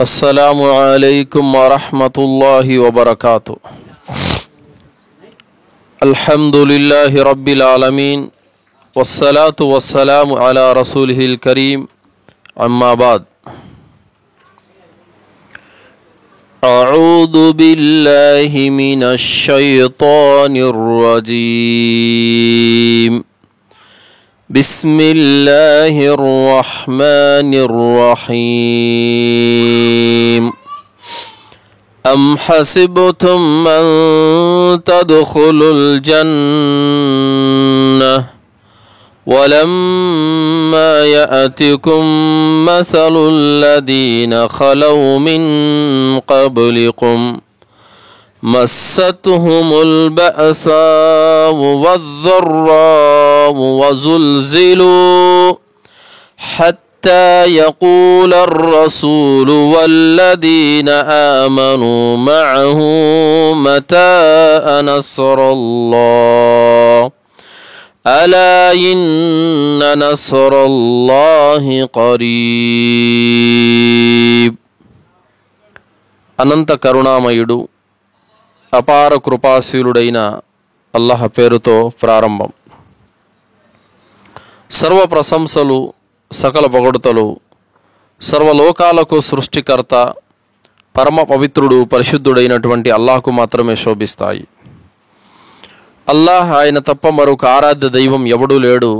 अस्सलामु अलैकुम वरहमतुल्लाहि वबरकातुह। अल्हम्दुलिल्लाहि रब्बिल आलमीन वस्सलातु वस्सलामु अला रसूलिहिल करीम अम्मा बाद। अऊज़ु बिल्लाहि मिनश शैतानिर रजीम। बिस्मिल्लाहिर्रहमानिर्रहीम। अम हसिबतुम अन तदखुलुल जन्नह वलम्मा यअतिकुम मसलुल्लज़ीन खलौ मिन क़ब्लिकुम मस्सतहुमुल बअसाउ वज़्ज़र्राउ वज़ुल्ज़िलू हत्ता यक़ूलर रसूलु वल्लज़ीन आमनू मअहू मता नस्रुल्लाह अला इन्न नस्रुल्लाहि क़रीब। అనంత కరుణామయుడు అపార కృపాశీలుడైన అల్లాహ్ పేరుతో ప్రారంభం. సర్వ ప్రశంసలు సకల పొగడుతలు సర్వలోకాలకు సృష్టికర్త పరమ పవిత్రుడు పరిశుద్ధుడైనటువంటి అల్లాహ్కు మాత్రమే శోభిస్తాయి. అల్లాహ్ ఆయన తప్ప మరొక ఆరాధ్య దైవం ఎవడూ లేడు.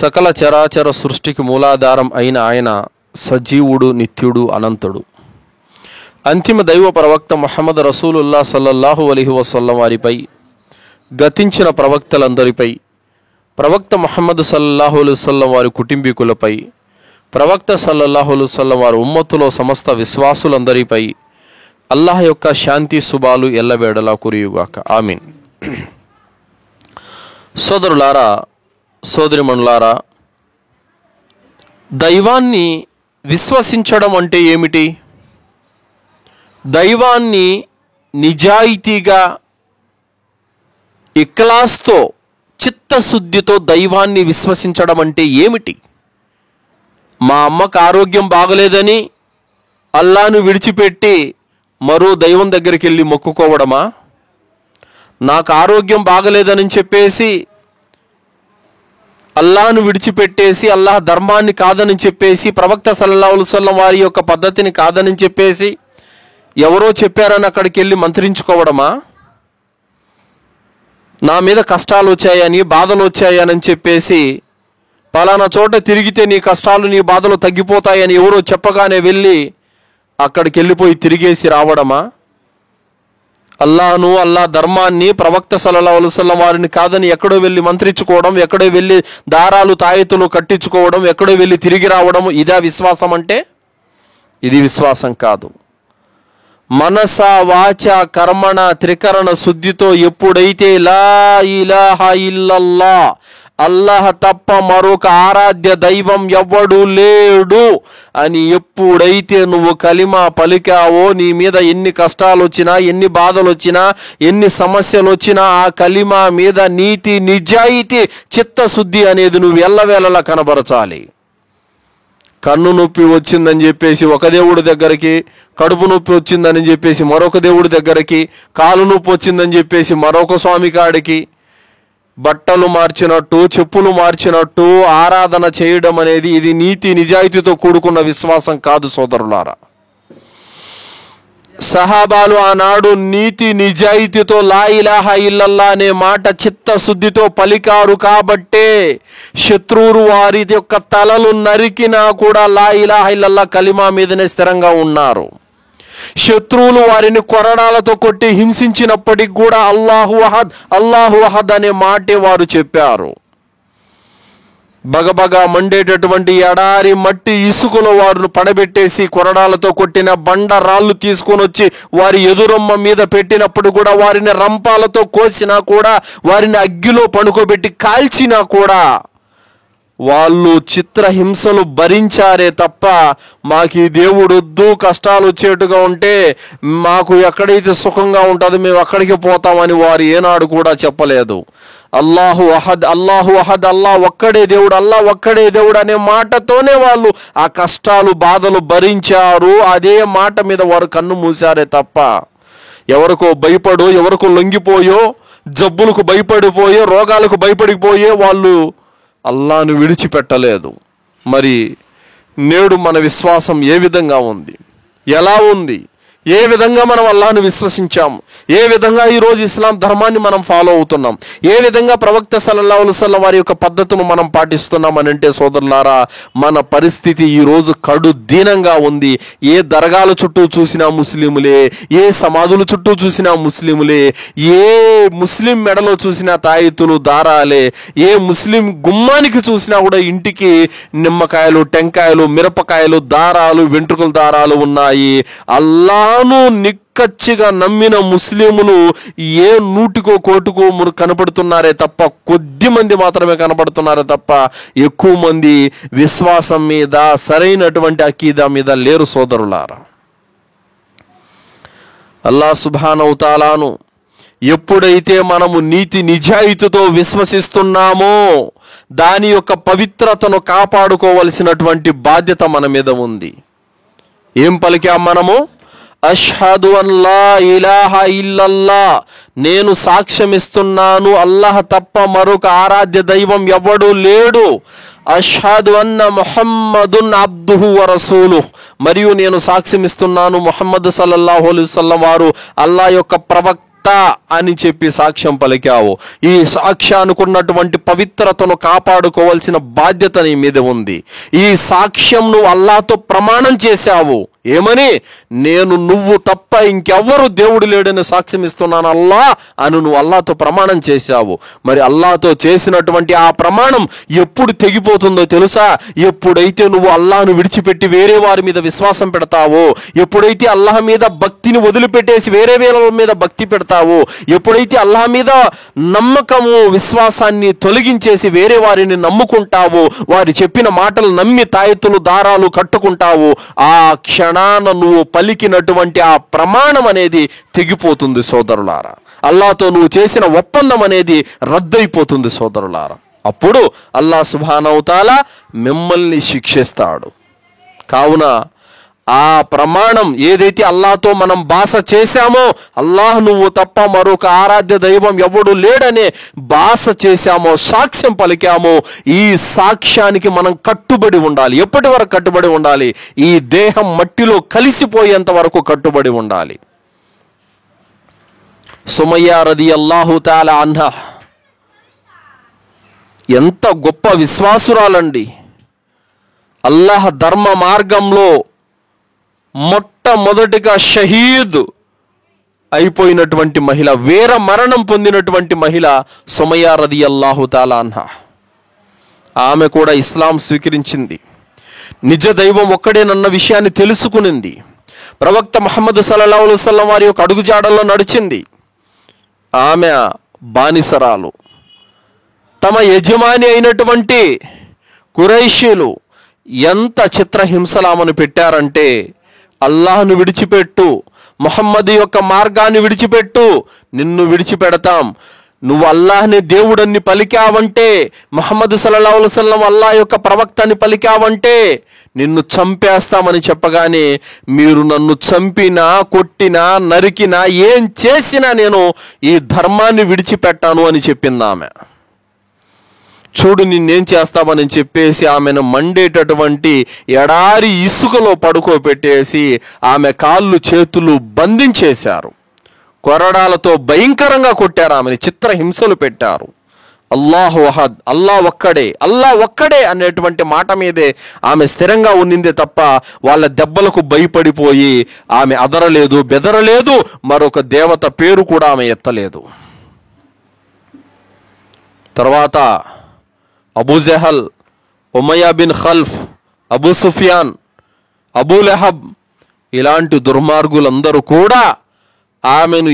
సకల చరాచర సృష్టికి మూలాధారం అయిన ఆయన సజీవుడు, నిత్యుడు, అనంతుడు. అంతిమ దైవ ప్రవక్త ముహమ్మద్ రసూలుల్లా సల్లల్లాహు అలైహి వసల్లం వారిపై, గతించిన ప్రవక్తలందరిపై, ప్రవక్త ముహమ్మద్ సల్లల్లాహు అలైహి వసల్లం వారి కుటుంబీకులపై, ప్రవక్త సల్లల్లాహు అలైహి వసల్లం వారి ఉమ్మత్తులో సమస్త విశ్వాసులందరిపై అల్లాహ్ యొక్క శాంతి శుభాలు ఎల్లవేళలా కురియుగాక. ఆమీన్. సోదరులారా, సోదరిమణులారా, దైవాన్ని విశ్వసించడం అంటే ఏమిటి? దైవాన్ని నిజాయితీగా, ఇఖ్లాస్తో, చిత్తశుద్ధితో దైవాన్ని విశ్వసించడం అంటే ఏమిటి? మా అమ్మకు ఆరోగ్యం బాగలేదని అల్లాను విడిచిపెట్టి మరో దైవం దగ్గరికి వెళ్ళి మొక్కుకోవడమా? నాకు ఆరోగ్యం బాగలేదని చెప్పేసి అల్లాను విడిచిపెట్టేసి, అల్లాహ్ ధర్మాన్ని కాదని చెప్పేసి, ప్రవక్త సల్లల్లాహు అలైహి వసల్లం వారి యొక్క పద్ధతిని కాదని చెప్పేసి ఎవరో చెప్పారని అక్కడికి వెళ్ళి మంత్రించుకోవడమా? నా మీద కష్టాలు వచ్చాయని, బాధలు వచ్చాయని చెప్పేసి పలానా చోట తిరిగితే నీ కష్టాలు, నీ బాధలు తగ్గిపోతాయని ఎవరో చెప్పగానే వెళ్ళి అక్కడికి వెళ్ళిపోయి తిరిగేసి రావడమా? అల్లాహ్ను, అల్లాహ్ ధర్మాన్ని, ప్రవక్త సల్లల్లాహు అలైహి వసల్లం వారిని కాదని ఎక్కడో వెళ్ళి మంత్రించుకోవడం, ఎక్కడో వెళ్ళి దారాలు తాయెత్తులు కట్టించుకోవడం, ఎక్కడో వెళ్ళి తిరిగి రావడం, ఇదా విశ్వాసం అంటే? ఇది విశ్వాసం కాదు. మనస వాచ కర్మణ త్రికరణ శుద్ధితో ఎప్పుడైతే లా ఇలాహా ఇల్లల్లా, అల్లాహ్ తప్ప మరొక ఆరాధ్య దైవం ఎవ్వడు లేడు అని ఎప్పుడైతే నువ్వు కలిమా పలికావో, నీ మీద ఎన్ని కష్టాలు వచ్చినా, ఎన్ని బాధలు వచ్చినా, ఎన్ని సమస్యలు వచ్చినా ఆ కలిమా మీద నీతి, నిజాయితీ, చిత్తశుద్ధి అనేది నువ్వు ఎల్లవేళలా కనబరచాలి. కన్ను నొప్పి వచ్చిందని చెప్పేసి ఒక దేవుడి దగ్గరికి, కడుపు నొప్పి వచ్చిందని చెప్పేసి మరొక దేవుడి దగ్గరికి, కాలు నొప్పి వచ్చిందని చెప్పేసి మరొక స్వామి కాడికి, బట్టలు మార్చినట్టు, చెప్పులు మార్చినట్టు ఆరాధన చేయడం అనేది ఇది నీతి నిజాయితీతో కూడుకున్న విశ్వాసం కాదు సోదరులారా. సహాబాలు ఆనాడు నీతి నిజాయితీతో లా ఇలాహా ఇల్లల్లా అనే మాట చిత్తశుద్ధితో పలికారు కాబట్టే శత్రువులు వారి యొక్క తలలు నరికినా కూడా లా ఇలాహా ఇల్లల్లా కలిమా మీదనే స్థిరంగా ఉన్నారు. శత్రువులు వారిని కొరడాలతో కొట్టి హింసించినప్పటికి కూడా అల్లాహు అహద్, అల్లాహు అహద్ అనే మాటే వారు చెప్పారు. బగబగా మండేటటువంటి ఎడారి మట్టి ఇసుకలో వారిని పడబెట్టేసి కొరడాలతో కొట్టిన బండ రాళ్ళు తీసుకొని వచ్చి వారి ఎదురొమ్మ మీద పెట్టినప్పుడు కూడా, వారిని రంపాలతో కోసినా కూడా, వారిని అగ్గిలో పడుకోబెట్టి కాల్చినా కూడా వాళ్ళు చిత్రహింసలు భరించారే తప్ప మాకు ఈ దేవుడు వద్దు, కష్టాలు వచ్చేట్టుగా ఉంటే మాకు ఎక్కడైతే సుఖంగా ఉంటుందో మేము అక్కడికి పోతామని వారు ఏనాడు కూడా చెప్పలేదు. అల్లాహు అహద్, అల్లాహు అహద్, అల్లా ఒక్కడే దేవుడు, అల్లా ఒక్కడే దేవుడు అనే మాటతోనే వాళ్ళు ఆ కష్టాలు బాధలు భరించారు. అదే మాట మీద వారు కన్ను మూసారే తప్ప ఎవరికో భయపడో, ఎవరికో లొంగిపోయో, జబ్బులకు భయపడిపోయో, రోగాలకు భయపడిపోయే వాళ్ళు అల్లాను విడిచిపెట్టలేదు. మరి నేడు మన విశ్వాసం ఏ విధంగా ఉంది, ఎలా ఉంది, ఏ విధంగా మనం అల్లాహ్ను విశ్వసించాము, ఏ విధంగా ఈరోజు ఇస్లాం ధర్మాన్ని మనం ఫాలో అవుతున్నాం, ఏ విధంగా ప్రవక్త సల్లల్లాహు అలైహి వసల్లం వారి యొక్క పద్ధతును మనం పాటిస్తున్నాం అని అంటే సోదరులారా, మన పరిస్థితి ఈరోజు కడు దీనంగా ఉంది. ఏ దర్గాల చుట్టూ చూసినా ముస్లిములే, ఏ సమాధుల చుట్టూ చూసినా ముస్లిములే, ఏ ముస్లిం మెడలో చూసినా తాయితులు దారాలే, ఏ ముస్లిం గుమ్మానికి చూసినా కూడా ఇంటికి నిమ్మకాయలు, టెంకాయలు, మిరపకాయలు, దారాలు, వెంట్రుకల దారాలు ఉన్నాయి. అల్లాహ్ను నిక్కచ్చిగా నమ్మిన ముస్లిములు ఏ నూటికో కోటుకో కనపడుతున్నారే తప్ప, కొద్ది మంది మాత్రమే కనపడుతున్నారే తప్ప ఎక్కువ మంది విశ్వాసం మీద, సరైనటువంటి అకీదా మీద లేరు సోదరులారా. అల్లాహ్ సుబ్హానహు తాలాను ఎప్పుడైతే మనము నీతి నిజాయితీతో విశ్వసిస్తున్నామో దాని యొక్క పవిత్రతను కాపాడుకోవలసినటువంటి బాధ్యత మన మీద ఉంది. ఏం పలికాం మనము? అష్హదు అన్ లా ఇలాహ ఇల్లల్లా, నేను సాక్ష్యమిస్తున్నాను అల్లాహ్ తప్ప మరొక ఆరాధ్య దైవం ఎవడు లేడు. అష్హదు అన్న ముహమ్మదున్ అబ్దుహు వ రసూలుహ్, మరియు నేను సాక్ష్యమిస్తున్నాను ముహమ్మద్ సల్లల్లాహు అలైహి వసల్లం వారు అల్లాహ్ యొక్క ప్రవక్త అని చెప్పి సాక్ష్యం పలికావు. ఈ సాక్ష్యానుకున్నటువంటి పవిత్రతను కాపాడుకోవాల్సిన బాధ్యత నీ మీద ఉంది. ఈ సాక్ష్యం నువ్వు అల్లాహ్తో ప్రమాణం చేశావు. ఏమని? నేను నువ్వు తప్ప ఇంకెవ్వరు దేవుడు లేడని సాక్ష్యం ఇస్తున్నాను అల్లా అని నువ్వు అల్లాహ్తో ప్రమాణం చేశావు. మరి అల్లాహ్తో చేసినటువంటి ఆ ప్రమాణం ఎప్పుడు తెగిపోతుందో తెలుసా? ఎప్పుడైతే నువ్వు అల్లాహ్ను విడిచిపెట్టి వేరే వారి మీద విశ్వాసం పెడతావో, ఎప్పుడైతే అల్లాహ్ మీద భక్తిని వదిలిపెట్టేసి వేరే వేరే మీద భక్తి పెడతావో, ఎప్పుడైతే అల్లాహ్ మీద నమ్మకము, విశ్వాసాన్ని తొలగించేసి వేరే వారిని నమ్ముకుంటావో, వారు చెప్పిన మాటలు నమ్మి తాయెత్తులు, దారాలు కట్టుకుంటావో, ఆ క్షణాన నువ్వు పలికినటువంటి ఆ ప్రమాణం అనేది తెగిపోతుంది సోదరులారా. అల్లాహ్తో నువ్వు చేసిన ఒప్పందం అనేది రద్దయిపోతుంది సోదరులారా. అప్పుడు అల్లాహ్ సుబ్హానహు తాలా మిమ్మల్ని శిక్షిస్తాడు. కావున ఆ ప్రమాణం ఏదైతే అల్లాహ్తో మనం భాష చేశామో, అల్లాహ్ నువ్వు తప్ప మరొక ఆరాధ్య దైవం ఎవడు లేడనే భాష చేశామో, సాక్ష్యం పలికామో, ఈ సాక్ష్యానికి మనం కట్టుబడి ఉండాలి. ఎప్పటి వరకు కట్టుబడి ఉండాలి? ఈ దేహం మట్టిలో కలిసిపోయేంత వరకు కట్టుబడి ఉండాలి. సుమయ్య రదియల్లాహు తఆలా అన్హా ఎంత గొప్ప విశ్వాసురాలండి. అల్లాహ్ ధర్మ మార్గంలో మొట్టమొదటిగా షహీద్ అయిపోయినటువంటి మహిళ, వీర మరణం పొందినటువంటి మహిళ సుమయ్య రదియల్లాహు తఆలా అన్హా. ఆమె కూడా ఇస్లాం స్వీకరించింది. నిజ దైవం ఒక్కడేనన్న విషయాన్ని తెలుసుకునింది. ప్రవక్త ముహమ్మద్ సల్లల్లాహు అలైహి వసల్లం వారి యొక్క అడుగుజాడల్లో నడిచింది. ఆమె బానిసరాలు. తమ యజమాని అయినటువంటి కురైషీలు ఎంత చిత్రహింసలు ఆమెను పెట్టారంటే, అల్లాహ్ను విడిచిపెట్టు, ముహమ్మద్ యొక్క మార్గాన్ని విడిచిపెట్టు, నిన్ను విడిచిపెడతాం, నువ్వు అల్లాహ్ని దేవుడని పలికావంటే, ముహమ్మద్ సల్లల్లాహు అలైహి వసల్లం అల్లాహ్ యొక్క ప్రవక్తని పలికావంటే నిన్ను చంపేస్తామని చెప్పగానే, మీరు నన్ను చంపినా, కొట్టినా, నరికినా, ఏం చేసినా నేను ఈ ధర్మాన్ని విడిచిపెట్టాను అని చెప్పింది ఆమె. చూడు నిన్నేం చేస్తామని చెప్పేసి ఆమెను మండేటటువంటి ఎడారి ఇసుకలో పడుకోబెట్టేసి ఆమె కాళ్ళు చేతులు బంధించేశారు. కొరడాలతో భయంకరంగా కొట్టారు. ఆమెని చిత్రహింసలు పెట్టారు. అల్లాహు అహద్, అల్లా ఒక్కడే, అల్లా ఒక్కడే అనేటువంటి మాట మీదే ఆమె స్థిరంగా ఉన్నిందే తప్ప వాళ్ళ దెబ్బలకు భయపడిపోయి ఆమె అదరలేదు, బెదరలేదు, మరొక దేవత పేరు కూడా ఆమె ఎత్తలేదు. తర్వాత అబూ జహల్, ఉమయ్య బిన్ ఖల్ఫ్, అబూ సుఫియాన్, అబూ లహబ్ ఇలాంటి దుర్మార్గులందరూ కూడా ఆమెను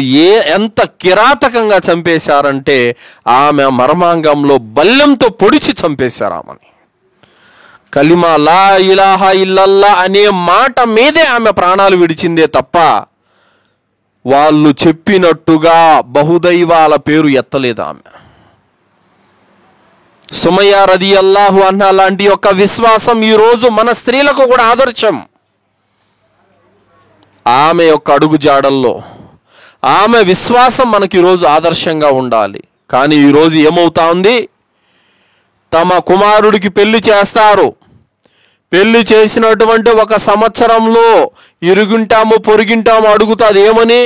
ఎంత కిరాతకంగా చంపేశారంటే ఆమె మర్మాంగంలో బల్లెంతో పొడిచి చంపేశారు ఆమెని. కలిమా లా ఇలాహా ఇల్లల్లా అనే మాట మీదే ఆమె ప్రాణాలు విడిచిందే తప్ప వాళ్ళు చెప్పినట్టుగా బహుదైవాల పేరు ఎత్తలేదు ఆమె. సుమయ్య రదియల్లాహు అన్హా లాంటి యొక్క విశ్వాసం ఈరోజు మన స్త్రీలకు కూడా ఆదర్శం. ఆమె యొక్క అడుగు జాడల్లో ఆమె విశ్వాసం మనకి ఈరోజు ఆదర్శంగా ఉండాలి. కానీ ఈరోజు ఏమవుతా ఉంది, తమ కుమారుడికి పెళ్లి చేస్తారు, పెళ్లి చేసినటువంటి 1 సంవత్సరంలో ఇరుగుంటాము పొరిగింటాము అడుగుతుంది. ఏమని,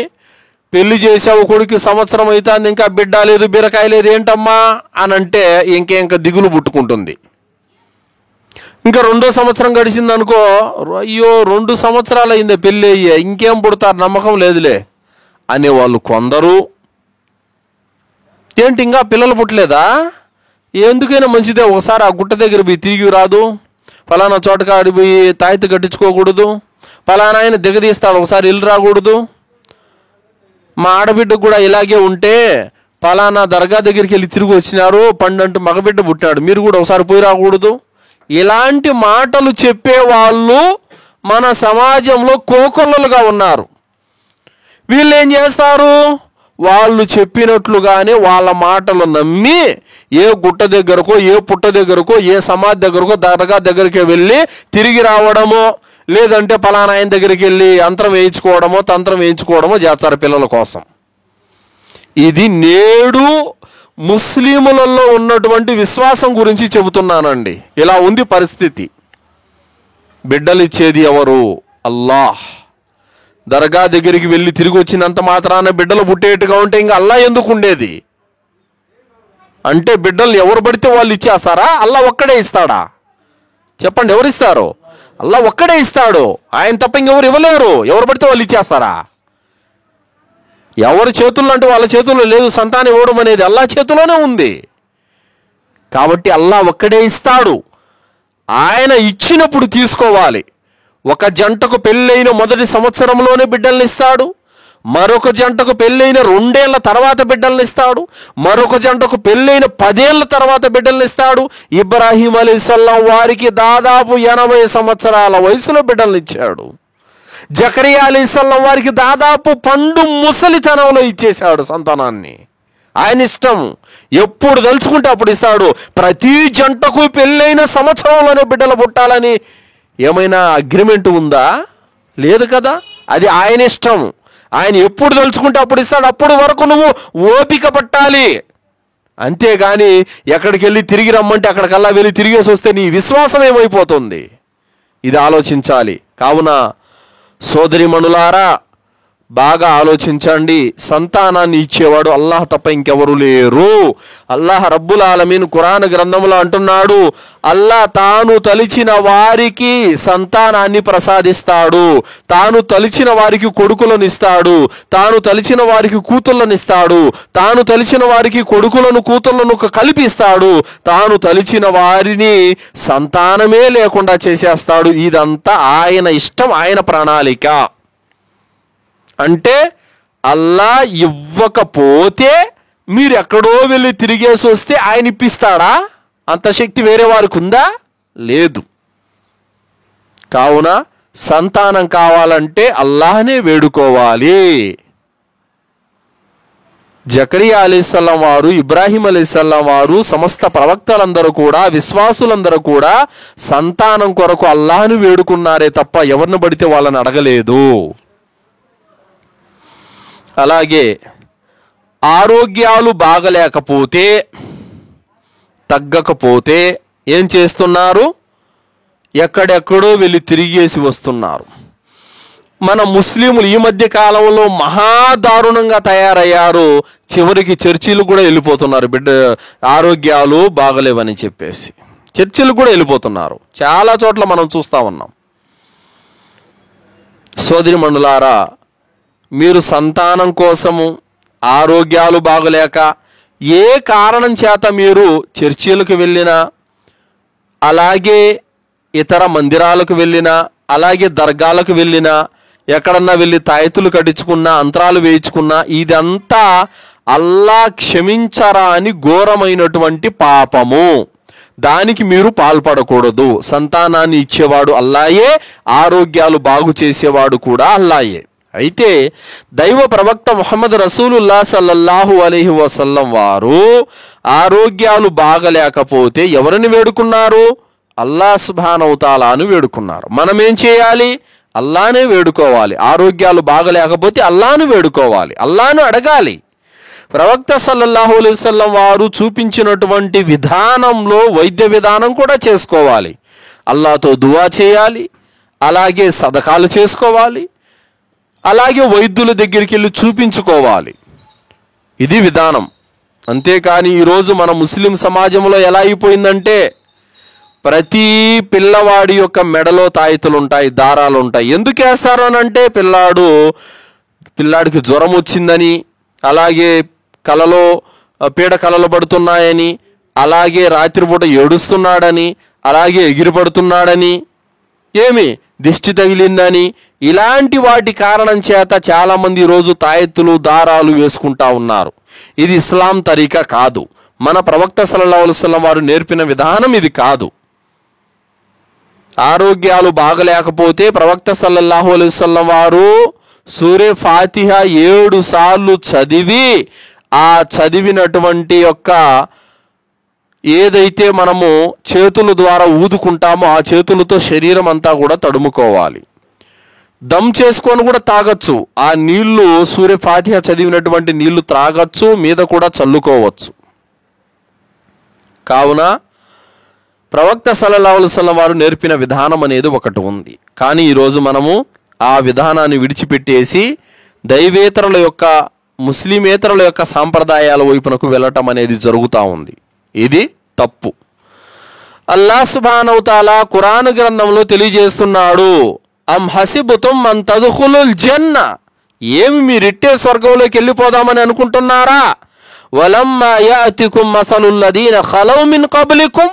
పెళ్లి చేసావు కొడుకు సంవత్సరం అవుతుంది ఇంకా బిడ్డ లేదు బీరకాయ లేదు ఏంటమ్మా అని అంటే ఇంకా దిగులు పుట్టుకుంటుంది. ఇంకా 2వ సంవత్సరం గడిచింది అనుకో, అయ్యో 2 సంవత్సరాలు అయిందే పెళ్ళి అయ్యే ఇంకేం పుడతారు నమ్మకం లేదులే అనేవాళ్ళు కొందరు. ఏంటి ఇంకా పిల్లలు పుట్టలేదా, ఎందుకైనా మంచిదే ఒకసారి ఆ గుట్ట దగ్గర పోయి తిరిగి రాదు, ఫలానా చోటకి ఆడిపోయి తాయితీ కట్టించుకోకూడదు, ఫలానా ఆయన దిగదీస్తాడు ఒకసారి ఇల్లు రాకూడదు, మా ఆడబిడ్డకు కూడా ఇలాగే ఉంటే ఫలానా దర్గా దగ్గరికి వెళ్ళి తిరిగి వచ్చినారు పండంటూ మగబిడ్డ పుట్టాడు మీరు కూడా ఒకసారి పోయి రాకూడదు. ఇలాంటి మాటలు చెప్పేవాళ్ళు మన సమాజంలో కోకొల్లలుగా ఉన్నారు. వీళ్ళు ఏం చేస్తారు, వాళ్ళు చెప్పినట్లుగానే వాళ్ళ మాటలు నమ్మి ఏ గుట్ట దగ్గరకో ఏ పుట్ట దగ్గరకో ఏ సమాధి దగ్గరకో దర్గా దగ్గరికి వెళ్ళి తిరిగి రావడమో లేదంటే పలానా ఆయన దగ్గరికి వెళ్ళి యంత్రం వేయించుకోవడమో తంత్రం వేయించుకోవడమో చేస్తారు పిల్లల కోసం. ఇది నేడు ముస్లిములలో ఉన్నటువంటి విశ్వాసం గురించి చెబుతున్నానండి. ఇలా ఉంది పరిస్థితి. బిడ్డలు ఇచ్చేది ఎవరు? అల్లాహ్. దర్గా దగ్గరికి వెళ్ళి తిరిగి వచ్చినంత మాత్రాన బిడ్డలు పుట్టేట్టుగా ఉంటే ఇంకా అల్లా ఎందుకు ఉండేది? అంటే బిడ్డలు ఎవరు పడితే వాళ్ళు ఇచ్చేస్తారా? అల్లా ఒక్కడే ఇస్తాడా? చెప్పండి, ఎవరిస్తారు? అల్లా ఒక్కడే ఇస్తాడు, ఆయన తప్ప ఇంకెవరు ఇవ్వలేరు. ఎవరు పడితే వాళ్ళు ఇచ్చేస్తారా? ఎవరి చేతుల్లో అంటే వాళ్ళ చేతుల్లో లేదు. సంతానం ఇవ్వడం అనేది అల్లా చేతిలోనే ఉంది. కాబట్టి అల్లా ఒక్కడే ఇస్తాడు. ఆయన ఇచ్చినప్పుడు తీసుకోవాలి. ఒక జంటకు పెళ్ళైన మొదటి సంవత్సరంలోనే బిడ్డల్ని ఇస్తాడు, మరొక జంటకు పెళ్ళైన 2 ఏళ్ల తర్వాత బిడ్డల్ని ఇస్తాడు, మరొక జంటకు పెళ్ళైన 10 ఏళ్ల తర్వాత బిడ్డల్ని ఇస్తాడు. ఇబ్రాహీం అలైహిస్సలాం వారికి దాదాపు 80 సంవత్సరాల వయసులో బిడ్డల్ని ఇచ్చాడు. జకరియా అలైహిస్సలాం వారికి దాదాపు పండు ముసలితనంలో ఇచ్చేశాడు సంతానాన్ని. ఆయన ఇష్టం, ఎప్పుడు తలుచుకుంటే అప్పుడు ఇస్తాడు. ప్రతి జంటకు పెళ్ళైన సంవత్సరంలోనే బిడ్డలు పుట్టాలని ఏమైనా అగ్రిమెంట్ ఉందా? లేదు కదా. అది ఆయన ఇష్టం. ఆయన ఎప్పుడు తలుచుకుంటే అప్పుడు ఇస్తాడు. అప్పుడు వరకు నువ్వు ఓపిక పట్టాలి. అంతేగాని ఎక్కడికి వెళ్ళి తిరిగి రమ్మంటే అక్కడికల్లా వెళ్ళి తిరిగేసి వస్తే నీ విశ్వాసం ఏమైపోతుంది? ఇది ఆలోచించాలి. కావున సోదరిమణులారా, బాగా ఆలోచించండి. సంతానాన్ని ఇచ్చేవాడు అల్లాహ్ తప్ప ఇంకెవరు లేరు. అల్లాహ్ రబ్బుల్ ఆలమీన్ ఖురాన్ గ్రంథంలో అంటున్నాడు, అల్లాహ్ తాను తలిచిన వారికి సంతానాన్ని ప్రసాదిస్తాడు, తాను తలిచిన వారికి కొడుకులను ఇస్తాడు, తాను తలిచిన వారికి కూతుళ్ళను ఇస్తాడు, తాను తలిచిన వారికి కొడుకులను కూతుళ్ళను కల్పిస్తాడు, తాను తలిచిన వారిని సంతానమే లేకుండా చేసేస్తాడు. ఇదంతా ఆయన ఇష్టం, ఆయన ప్రణాళిక. అంటే అల్లా ఇవ్వకపోతే మీరు ఎక్కడో వెళ్ళి తిరిగేసి వస్తే ఆయన ఇప్పిస్తాడా? అంత శక్తి వేరే వారికి ఉందా? లేదు. కావున సంతానం కావాలంటే అల్లాహనే వేడుకోవాలి. జకరియా అలైహిస్సలాం వారు, ఇబ్రాహీం అలైహిస్సలాం వారు, సమస్త ప్రవక్తలందరూ కూడా, విశ్వాసులందరూ కూడా సంతానం కొరకు అల్లాహను వేడుకున్నారే తప్ప ఎవరిని పడితే వాళ్ళని అడగలేదు. అలాగే ఆరోగ్యాలు బాగలేకపోతే, తగ్గకపోతే ఏం చేస్తున్నారు? ఎక్కడెక్కడో వెళ్ళి తిరిగేసి వస్తున్నారు. మన ముస్లింలు ఈ మధ్య కాలంలో మహాదారుణంగా తయారయ్యారు. చివరికి చర్చిలు కూడా వెళ్ళిపోతున్నారు. బిడ్డ ఆరోగ్యాలు బాగలేవని చెప్పేసి చర్చిలు కూడా వెళ్ళిపోతున్నారు. చాలా చోట్ల మనం చూస్తూ ఉన్నాం. సోదరిమణులారా, మీరు సంతానం కోసము, ఆరోగ్యాలు బాగలేక ఏ కారణం చేత మీరు చర్చిలకు వెళ్ళినా, అలాగే ఇతర మందిరాలకు వెళ్ళినా, అలాగే దర్గాలకు వెళ్ళినా, ఎక్కడన్నా వెళ్ళి తాయెత్తులు కట్టించుకున్నా, అంతరాలు వేయించుకున్నా, ఇదంతా అల్లా క్షమించరా అని ఘోరమైనటువంటి పాపము. దానికి మీరు పాల్పడకూడదు. సంతానాన్ని ఇచ్చేవాడు అల్లాయే, ఆరోగ్యాలు బాగు చేసేవాడు కూడా అల్లాయే. అయితే దైవ ప్రవక్త ముహమ్మద్ రసూలుల్లా సల్లల్లాహు అలైహి వసల్లం వారు ఆరోగ్యాలు బాగలేకపోతే ఎవరిని వేడుకున్నారు? అల్లాహ్ సుబ్హానహు తాలాను వేడుకున్నారు. మనం ఏం చేయాలి? అల్లానే వేడుకోవాలి. ఆరోగ్యాలు బాగలేకపోతే అల్లాను వేడుకోవాలి, అల్లాను అడగాలి. ప్రవక్త సల్లల్లాహు అలైహి వసల్లం వారు చూపించినటువంటి విధానంలో వైద్య విధానం కూడా చేసుకోవాలి. అల్లాతో దువా చేయాలి, అలాగే సదకాలు చేసుకోవాలి, అలాగే వైద్యుల దగ్గరికి వెళ్ళి చూపించుకోవాలి. ఇది విధానం. అంతేకాని ఈరోజు మన ముస్లిం సమాజంలో ఎలా అయిపోయిందంటే ప్రతి పిల్లవాడి యొక్క మెడలో తాయితులు ఉంటాయి, దారాలు ఉంటాయి. ఎందుకు వేస్తారు అని అంటే పిల్లాడికి జ్వరం వచ్చిందని, అలాగే కలలో పీడ కలలు పడుతున్నాయని, అలాగే రాత్రిపూట ఏడుస్తున్నాడని, అలాగే ఎగిరిపడుతున్నాడని, ఏమి దిష్టి తగిలిందని, ఇలాంటి వాటి కారణం చేత చాలామంది ఈరోజు తాయెత్తులు దారాలు వేసుకుంటా ఉన్నారు. ఇది ఇస్లాం తరీకా కాదు. మన ప్రవక్త సల్లల్లాహు అలైహి వసల్లం వారు నేర్పిన విధానం ఇది కాదు. ఆరోగ్యాలు బాగలేకపోతే ప్రవక్త సల్లల్లాహు అలైహి వసల్లం వారు సూరే ఫాతిహా 7 సార్లు చదివి ఆ చదివినటువంటి యొక్క ఏదైతే మనము చేతుల ద్వారా ఊదుకుంటామో ఆ చేతులతో శరీరం అంతా కూడా తడుముకోవాలి. దమ్ చేసుకొని కూడా తాగొచ్చు. ఆ నీళ్లు సూర్య ఫాతిహా చదివినటువంటి నీళ్లు త్రాగచ్చు, మీద కూడా చల్లుకోవచ్చు. కావున ప్రవక్త సల్లల్లాహు అలైహి వసల్లం వారు నేర్పిన విధానం అనేది ఒకటి ఉంది. కానీ ఈరోజు మనము ఆ విధానాన్ని విడిచిపెట్టేసి దైవేతరుల యొక్క ముస్లిమేతరుల యొక్క సాంప్రదాయాల వైపునకు వెళ్ళటం అనేది జరుగుతూ ఉంది. ఇది తప్పు. అల్లాహ్ సుబ్హానహు తాలా ఖురాన్ గ్రంథంలో తెలియజేస్తున్నాడు, అం హసిబుతుం అన్ తద్ఖులుల్ జన్న, ఏమి మీరిట్టే స్వర్గంలోకి వెళ్ళిపోదామని అనుకుంటున్నారా? వలమ్మా యాతికుం మసలుల్ లదీన ఖలౌ మిన్ ఖబ్లికుం,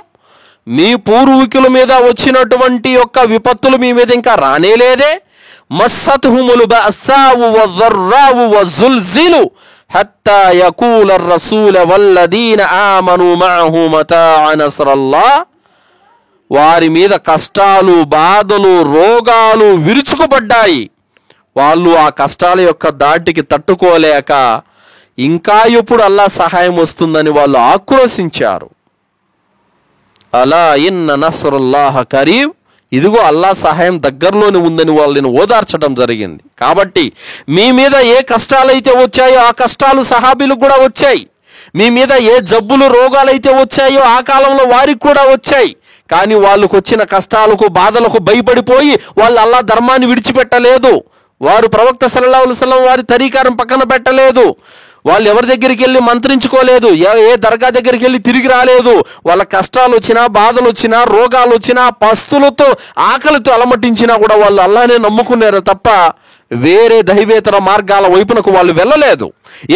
మీ పూర్వీకుల మీద వచ్చినటువంటి యొక్క విపత్తులు మీ మీద ఇంకా రానేలేదే. మస్సత్హుముల్ బఅస్సావు వజ్జర్రావు వజుల్జిలు హత్తా యకూల రసూల వల్లదీన ఆమను మఅహు మతా నస్రల్లాహ్, వారి మీద కష్టాలు, బాధలు, రోగాలు విరుచుకుపడ్డాయి. వాళ్ళు ఆ కష్టాల యొక్క దాటికి తట్టుకోలేక ఇంకా ఎప్పుడు అల్లాహ్ సహాయం వస్తుందని వాళ్ళు ఆక్రోశించారు. అలా ఇన్న నస్రుల్లాహ కరీబ్, ఇదిగో అల్లాహ్ సహాయం దగ్గరలోనే ఉందని వాళ్ళని ఓదార్చడం జరిగింది. కాబట్టి మీ మీద ఏ కష్టాలైతే వచ్చాయో ఆ కష్టాలు సహాబీలకు కూడా వచ్చాయి. మీ మీద ఏ జబ్బులు రోగాలైతే వచ్చాయో ఆ కాలంలో వారికి కూడా వచ్చాయి. కానీ వాళ్ళకు వచ్చిన కష్టాలకు బాధలకు భయపడిపోయి వాళ్ళు అల్లాహ్ ధర్మాన్ని విడిచిపెట్టలేదు. వారు ప్రవక్త సల్లల్లాహు అలైహి వసల్లం వారి తరీకారం పక్కన పెట్టలేదు. వాళ్ళు ఎవరి దగ్గరికి వెళ్ళి మంత్రించుకోలేదు, ఏ దర్గా దగ్గరికి వెళ్ళి తిరిగి రాలేదు. వాళ్ళ కష్టాలు వచ్చినా, బాధలు వచ్చినా, రోగాలు వచ్చినా, పస్తులతో ఆకలితో అలమటించినా కూడా వాళ్ళు అల్లాహనే నమ్ముకున్నారు తప్ప వేరే దైవేతర మార్గాల వైపునకు వాళ్ళు వెళ్ళలేదు.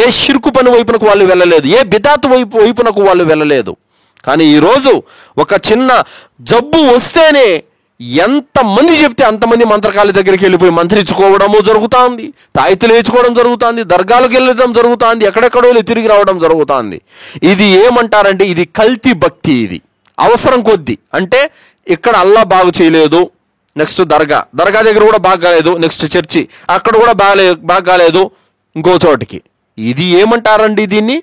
ఏ షిర్కు పని వైపునకు వాళ్ళు వెళ్ళలేదు, ఏ బిదాత్ వైపునకు వాళ్ళు వెళ్ళలేదు. కానీ ఈరోజు ఒక చిన్న జబ్బు వస్తేనే ఎంతమంది చెప్తే అంతమంది మంత్రకాల దగ్గరికి వెళ్ళిపోయి మంత్రించుకోవడము జరుగుతుంది, తాయితులు వేసుకోవడం జరుగుతుంది, దర్గాలకు వెళ్ళడం జరుగుతుంది, ఎక్కడెక్కడో వెళ్ళి తిరిగి రావడం జరుగుతుంది. ఇది ఏమంటారంటే ఇది కల్తీ భక్తి. ఇది అవసరం కొద్ది. అంటే ఇక్కడ అల్లాహ్ బాగు చేయలేదు, నెక్స్ట్ దర్గా దగ్గర కూడా బాగా కాలేదు, నెక్స్ట్ చర్చి అక్కడ కూడా బాగా కాలేదు, ఇంకో చోటికి. ఇది ఏమంటారండి దీన్ని?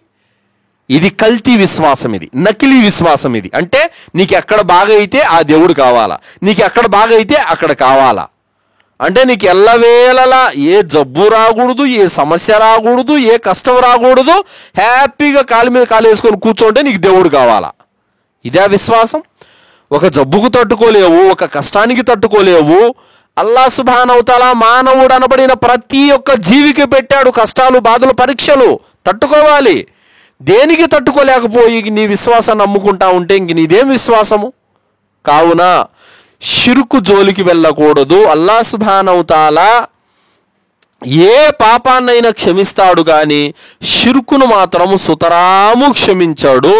ఇది కల్తీ విశ్వాసం, ఇది నకిలీ విశ్వాసం. ఇది అంటే నీకు ఎక్కడ బాగా అయితే ఆ దేవుడు కావాలా, నీకు ఎక్కడ బాగా అయితే అక్కడ కావాలా. అంటే నీకు ఎల్లవేళలా ఏ జబ్బు రాకూడదు, ఏ సమస్య రాకూడదు, ఏ కష్టం రాకూడదు, హ్యాపీగా కాలు మీద కాలు వేసుకొని కూర్చోంటే నీకు దేవుడు కావాలా. ఇదే విశ్వాసం. ఒక జబ్బుకు తట్టుకోలేవు, ఒక కష్టానికి తట్టుకోలేవు. అల్లాహ్ సుబ్హానహు తఆలా మానవుడు అనబడిన ప్రతి ఒక్క జీవికి పెట్టాడు కష్టాలు, బాధలు, పరీక్షలు. తట్టుకోవాలి. దేనికి తట్టుకోలేకపోయి నీ విశ్వాసాన్ని నమ్ముకుంటా ఉంటే ఇంక నీదేం విశ్వాసము? కావున షిర్కు జోలికి వెళ్ళకూడదు. అల్లాహ్ సుబ్హానహు తఆలా ఏ పాపాన్నైనా క్షమిస్తాడు కానీ షిర్కును మాత్రము సుతరాము క్షమించాడు.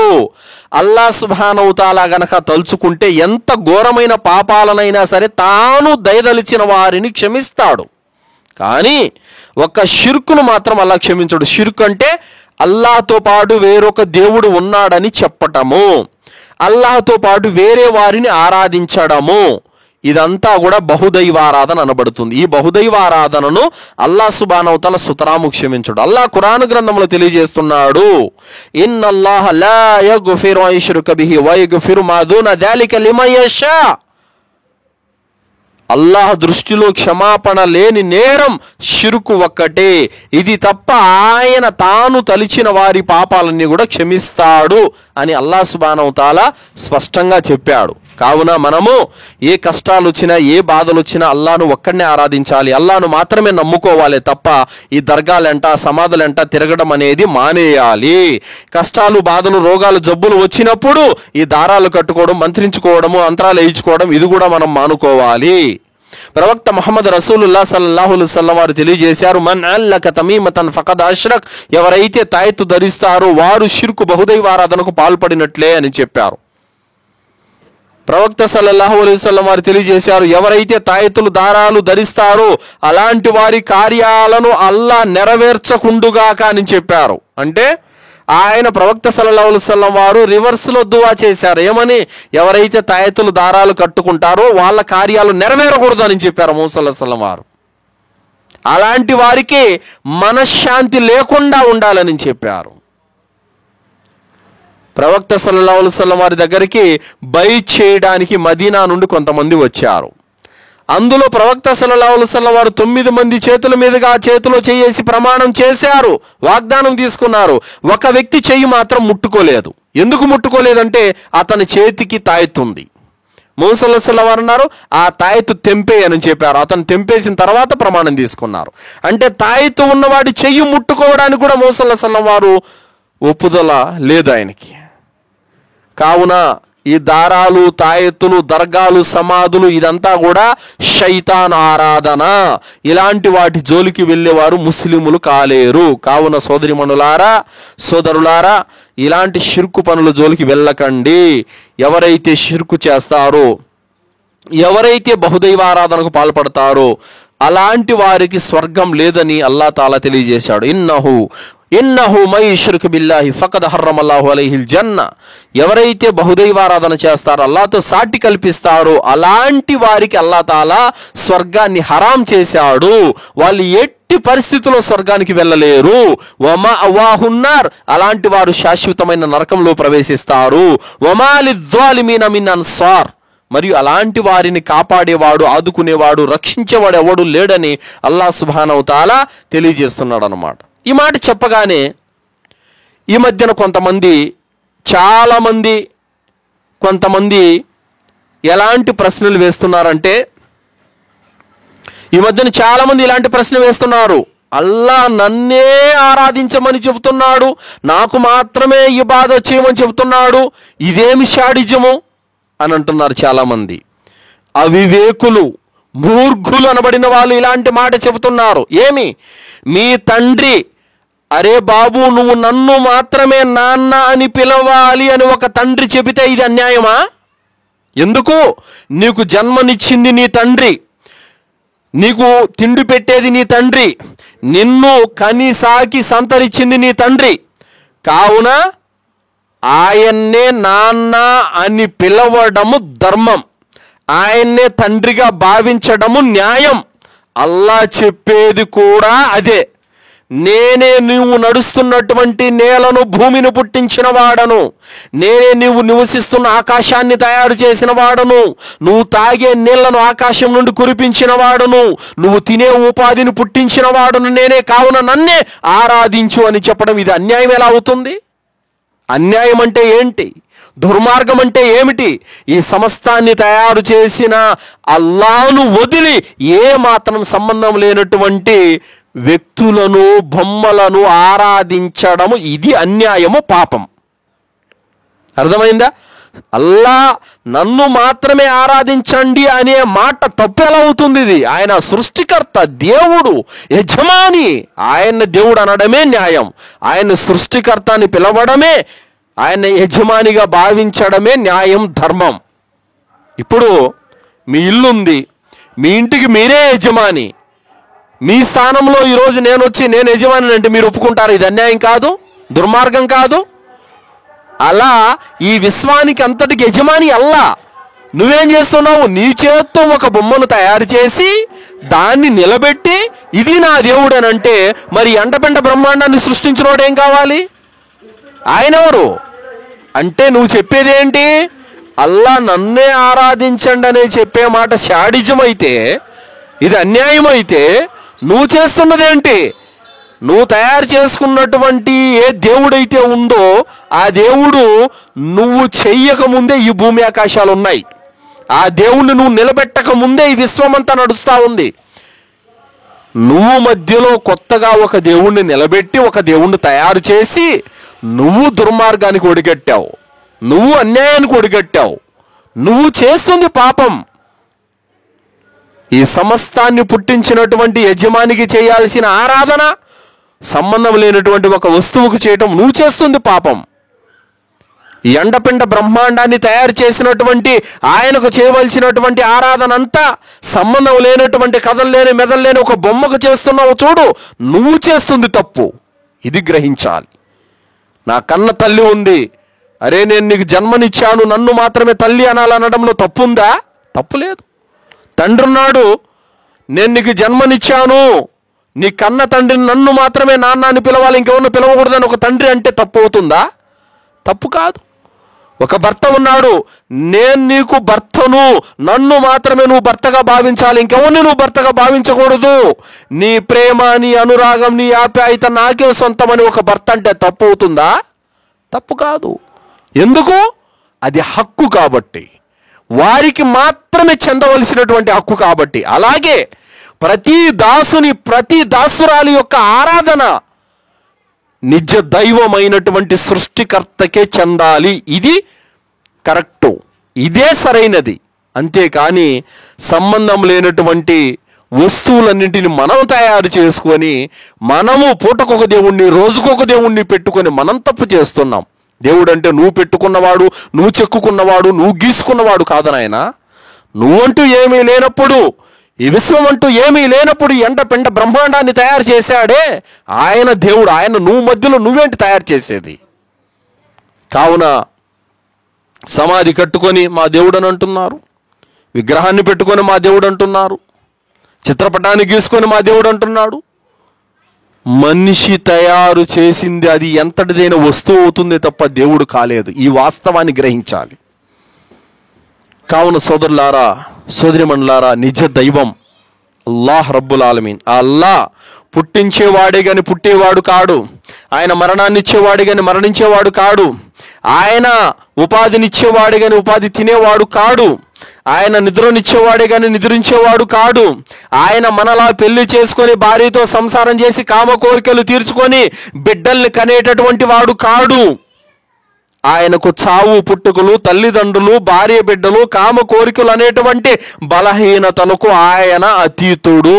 అల్లాహ్ సుబ్హానహు తఆలా గనక తలుచుకుంటే ఎంత ఘోరమైన పాపాలనైనా సరే తాను దయదలిచిన వారిని క్షమిస్తాడు. కానీ ఒక్క షిర్కును మాత్రం అల్లాహ్ క్షమించాడు. షిర్క్ అంటే అల్లాహ్తో పాటు వేరొక దేవుడు ఉన్నాడని చెప్పటము. అల్లాహ్తో పాటు వేరే వారిని ఆరాధించడము, ఇదంతా కూడా బహుదైవారాధన అనబడుతుంది. ఈ బహుదైవారాధనను అల్లాహ్ సుబ్హానహు వ తఆలా సుతరాము క్షమించడు. అల్లాహ్ ఖురాన్ గ్రంథంలో తెలియజేస్తున్నాడు, ఇన్నల్లాహ లా యగ్ఫిరు అన్ యుష్రక బిహి వ యగ్ఫిరు మా దూన దాలిక లిమన్ యషా. అల్లాహ్ దృష్టిలో క్షమాపణ లేని నేరం షిర్కు ఒక్కటే. ఇది తప్ప ఆయన తాను తలిచిన వారి పాపాలన్నీ కూడా క్షమిస్తాడు అని అల్లాహ్ సుబ్హానహు వ తఆలా స్పష్టంగా చెప్పాడు. కావున మనము ఏ కష్టాలు వచ్చినా, ఏ బాధలు వచ్చినా అల్లాహ్ను ఒక్కడనే ఆరాధించాలి, అల్లాహ్ను మాత్రమే నమ్ముకోవాలి తప్ప ఈ దర్గాలంట, సమాధులంట తిరగడం అనేది మానేయాలి. కష్టాలు, బాధలు, రోగాలు, జబ్బులు వచ్చినప్పుడు ఈ దారాలు కట్టుకోవడం, మంత్రించుకోవడము, అంతరాలు వేయించుకోవడం ఇది కూడా మనం మానుకోవాలి. ప్రవక్త ముహమ్మద్ రసూలుల్లాహ్ సల్లల్లాహు అలైహి వసల్లం వారు తెలియజేశారు, మన్ అల్లక తమీమతన్ ఫఖద్ అష్రక్. ఎవరైతే తాయెత్తు ధరిస్తారో వారు షిర్కు బహుదైవారాధనకు పాల్పడినట్లే అని చెప్పారు. ప్రవక్త సల్లల్లాహు అలైహి వసల్లం వారు తెలియజేశారు, ఎవరైతే తాయెత్తులు, దారాలు ధరిస్తారో అలాంటి వారి కార్యాలను అల్లాహ్ నెరవేర్చకుండుగాక అని చెప్పారు. అంటే ఆయన ప్రవక్త సల్లల్లాహు అలైహి వసల్లం వారు రివర్స్లో దువా చేశారు. ఏమని? ఎవరైతే తాయెత్తులు, దారాలు కట్టుకుంటారో వాళ్ళ కార్యాలు నెరవేరకూడదు అని చెప్పారు ముహమ్మద్ సల్లల్లాహు అలైహి వసల్లం వారు. అలాంటి వారికి మనశ్శాంతి లేకుండా ఉండాలని చెప్పారు. ప్రవక్త సల్లల్లాహు అలైహి వసల్లం వారి దగ్గరికి బైత్ చేయడానికి మదీనా నుండి కొంతమంది వచ్చారు. అందులో ప్రవక్త సల్లల్లాహు అలైహి వసల్లం వారు 9 మంది చేతుల మీదుగా చేతిలో చేసి ప్రమాణం చేశారు, వాగ్దానం తీసుకున్నారు. ఒక వ్యక్తి చెయ్యి మాత్రం ముట్టుకోలేదు. ఎందుకు ముట్టుకోలేదంటే అతని చేతికి తాయెత్తుంది. ముహమ్మద్ సల్లల్లాహు అలైహి వసల్లం వారు అన్నారు, ఆ తాయెత్తు తెంపేయని చెప్పారు. అతను తెంపేసిన తర్వాత ప్రమాణం తీసుకున్నారు. అంటే తాయెత్తు ఉన్నవాడి చెయ్యి ముట్టుకోవడానికి కూడా ముహమ్మద్ సల్లల్లాహు అలైహి వసల్లం వారు ఒప్పుదల లేదు ఆయనకి. కావున ఈ దారాలు, తాయెత్తులు, దర్గాలు, సమాధులు ఇదంతా కూడా శైతాన్ ఆరాధన. ఇలాంటి వాటి జోలికి వెళ్ళేవారు ముస్లిములు కాలేరు. కావున సోదరిమణులారా, సోదరులారా, ఇలాంటి షిర్కు పనుల జోలికి వెళ్ళకండి. ఎవరైతే షిర్కు చేస్తారో, ఎవరైతే బహుదైవారాధనకు పాల్పడతారో అలాంటి వారికి స్వర్గం లేదని అల్లాహ్ తాలా తెలియజేశాడు. ఇన్నహు మై యుష్రిక్ బిల్లాహి ఫఖద్ హర్రమల్లాహు అలైహిల్ జన్న. ఎవరైతే బహుదైవారాధన చేస్తారో, అల్లాహ్తో సాటి కల్పిస్తారో అలాంటి వారికి అల్లాహ్ తాలా స్వర్గాన్ని హరాం చేశాడు. వాళ్ళు ఎట్టి పరిస్థితుల్లో స్వర్గానికి వెళ్ళలేరు. వమా అవాహున్నార్, అలాంటి వారు శాశ్వతమైన నరకంలో ప్రవేశిస్తారు. వమా లిజ్జాలిమీన మిన్ అన్సార్, మరియు అలాంటి వారిని కాపాడేవాడు, ఆదుకునేవాడు, రక్షించేవాడు ఎవడు లేడని అల్లాహ్ సుబ్హానహు వ తఆలా తెలియజేస్తున్నాడు అన్నమాట. ఈ మాట చెప్పగానే ఈ మధ్యన కొంతమంది ఎలాంటి ప్రశ్నలు వేస్తున్నారంటే, ఈ మధ్యన చాలామంది ఇలాంటి ప్రశ్న వేస్తున్నారు. అల్లాహ్ నన్నే ఆరాధించమని చెబుతున్నాడు, నాకు మాత్రమే ఇబాదత్ చేయమని చెబుతున్నాడు, ఇదేమి శాడిజము అని అంటున్నారు చాలామంది. అవివేకులు, మూర్ఖులు అనబడిన వాళ్ళు ఇలాంటి మాట చెబుతున్నారు. ఏమి? మీ తండ్రి, అరే బాబు నువ్వు నన్ను మాత్రమే నాన్న అని పిలవాలి అని ఒక తండ్రి చెబితే ఇది అన్యాయమా? ఎందుకు? నీకు జన్మనిచ్చింది నీ తండ్రి, నీకు తిండి పెట్టేది నీ తండ్రి, నిన్ను కని సాకి సంతరించింది నీ తండ్రి. కావున ఆయన్నే నాన్న అని పిలవడము ధర్మం, ఆయన్నే తండ్రిగా భావించడము న్యాయం. అల్లాహ్ చెప్పేది కూడా అదే. నేనే నువ్వు నడుస్తున్నటువంటి నేలను, భూమిని పుట్టించిన వాడను, నేనే నువ్వు నివసిస్తున్న ఆకాశాన్ని తయారు చేసిన వాడను, నువ్వు తాగే నీళ్లను ఆకాశం నుండి కురిపించిన వాడను, నువ్వు తినే ఉపాధిని పుట్టించిన వాడను నేనే. కావున నన్నే ఆరాధించు అని చెప్పడం ఇది అన్యాయం ఎలా అవుతుంది? అన్యాయం అంటే ఏంటి? దుర్మార్గం అంటే ఏమిటి? ఈ సమస్తాన్ని తయారు చేసిన అల్లాహ్ను వదిలి ఏ మాత్రం సంబంధం లేనటువంటి వ్యక్తులను, బొమ్మలను ఆరాధించడము ఇది అన్యాయము, పాపం. అర్థమైందా? అల్లాహ్ నన్ను మాత్రమే ఆరాధించండి అనే మాట తప్పు ఎలా అవుతుంది? ఇది ఆయన సృష్టికర్త, దేవుడు, యజమాని. ఆయన దేవుడు అనడమే న్యాయం. ఆయన సృష్టికర్త అని పిలవడమే, ఆయన యజమానిగా భావించడమే న్యాయం, ధర్మం. ఇప్పుడు మీ ఇల్లు ఉంది, మీ ఇంటికి మీరే యజమాని. మీ స్థానంలో ఈరోజు నేను వచ్చి నేను యజమాని అంటే మీరు ఒప్పుకుంటారు? ఇది అన్యాయం కాదు? దుర్మార్గం కాదు? అలా ఈ విశ్వానికి అంతటికి యజమాని అల్లా. నువ్వేం చేస్తున్నావు? నీ చేత్తో ఒక బొమ్మను తయారు చేసి దాన్ని నిలబెట్టి ఇది నా దేవుడు అని అంటే, మరి ఎండపెండ బ్రహ్మాండాన్ని సృష్టించినోడు ఏం కావాలి? ఆయన ఎవరు అంటే నువ్వు చెప్పేది ఏంటి? అల్లా నన్నే ఆరాధించండి అనే చెప్పే మాట శాడిజం అయితే, ఇది అన్యాయం అయితే, నువ్వు చేస్తున్నదేంటి? నువ్వు తయారు చేసుకున్నటువంటి ఏ దేవుడైతే ఉందో ఆ దేవుడు నువ్వు చెయ్యక ముందే ఈ భూమి ఆకాశాలు ఉన్నాయి. ఆ దేవుణ్ణి నువ్వు నిలబెట్టక ముందే ఈ విశ్వమంతా నడుస్తూ ఉంది. నువ్వు మధ్యలో కొత్తగా ఒక దేవుణ్ణి నిలబెట్టి ఒక దేవుణ్ణి తయారు చేసి నువ్వు దుర్మార్గానికి ఒడిగట్టావు, నువ్వు అన్యాయానికి ఒడిగట్టావు. నువ్వు చేస్తుంది పాపం. ఈ సమస్తాన్ని పుట్టించినటువంటి యజమానికి చేయాల్సిన ఆరాధన సంబంధం లేనటువంటి ఒక వస్తువుకు చేయటం నువ్వు చేస్తుంది పాపం. ఈ ఎండపిండ బ్రహ్మాండాన్ని తయారు చేసినటువంటి ఆయనకు చేయవలసినటువంటి ఆరాధన అంతా సంబంధం లేనటువంటి కథలు లేని మెదలు లేని ఒక బొమ్మకు చేస్తున్నావు చూడు, నువ్వు చేస్తుంది తప్పు. ఇది గ్రహించాలి. నా కన్న తల్లి ఉంది, అరే నేను నీకు జన్మనిచ్చాను, నన్ను మాత్రమే తల్లి అనాలనడంలో తప్పు ఉందా? తప్పు లేదు. తండ్రి ఉన్నాడు, నేను నీకు జన్మనిచ్చాను, నీ కన్న తండ్రిని నన్ను మాత్రమే నాన్న అని పిలవాలి, ఇంకెవరిని పిలవకూడదని ఒక తండ్రి అంటే తప్పు అవుతుందా? తప్పు కాదు. ఒక భర్త ఉన్నాడు, నేను నీకు భర్తను, నన్ను మాత్రమే నువ్వు భర్తగా భావించాలి, ఇంకెవరిని నువ్వు భర్తగా భావించకూడదు, నీ ప్రేమ, నీ అనురాగం, నీ ఆప్యాయత నాకే సొంతమని ఒక భర్త అంటే తప్పు అవుతుందా? తప్పు కాదు. ఎందుకు? అది హక్కు కాబట్టి, వారికి మాత్రమే చెందవలసినటువంటి హక్కు కాబట్టి. అలాగే ప్రతి దాసుని, ప్రతి దాసురాలి యొక్క ఆరాధన నిజ దైవమైనటువంటి సృష్టికర్తకే చెందాలి. ఇది కరెక్టు, ఇదే సరైనది. అంతేకాని సంబంధం లేనటువంటి వస్తువులన్నింటిని మనం తయారు చేసుకొని మనము పూటకొక దేవుణ్ణి, రోజుకొక దేవుణ్ణి పెట్టుకొని మనం తప్పు చేస్తున్నాం. దేవుడు అంటే నువ్వు పెట్టుకున్నవాడు, నువ్వు చెక్కుకున్నవాడు, నువ్వు గీసుకున్నవాడు కాదు నాయన. నువ్వంటూ ఏమీ లేనప్పుడు, ఈ విశ్వం అంటూ ఏమీ లేనప్పుడు ఎండ పెండ బ్రహ్మాండాన్ని తయారు చేశాడే ఆయన దేవుడు. ఆయన నువ్వు మధ్యలో నువ్వేంటి తయారు చేసేది? కావున సమాధి కట్టుకొని మా దేవుడు అని అంటున్నారు, విగ్రహాన్ని పెట్టుకొని మా దేవుడు అంటున్నారు, చిత్రపటాన్ని గీసుకొని మా దేవుడు అంటున్నాడు. మనిషి తయారు చేసింది అది ఎంతటిదైన వస్తువు అవుతుందే తప్ప దేవుడు కాలేదు. ఈ వాస్తవాన్ని గ్రహించాలి. కావున సోదరులారా, సోదరిమణులారా, నిజ దైవం అల్లాహ్ రబ్బుల్ ఆలమీన్. ఆ అల్లాహ్ పుట్టించేవాడే గాని పుట్టేవాడు కాడు, ఆయన మరణాన్ని ఇచ్చేవాడే గాని మరణించేవాడు కాడు, ఆయన ఉపాధినిచ్చేవాడే గాని ఉపాధి తినేవాడు కాడు, ఆయన నిద్రనిచ్చేవాడే గాని నిద్రించేవాడు కాడు, ఆయన మనలా పెళ్లి చేసుకొని భార్యతో సంసారం చేసి కామ కోరికలు తీర్చుకొని బిడ్డల్ని కనేటటువంటి వాడు కాడు. ఆయనకు చావు పుట్టుకలు, తల్లిదండ్రులు, భార్య బిడ్డలు, కామ కోరికలు అనేటువంటి బలహీనతలకు ఆయన అతీతుడు.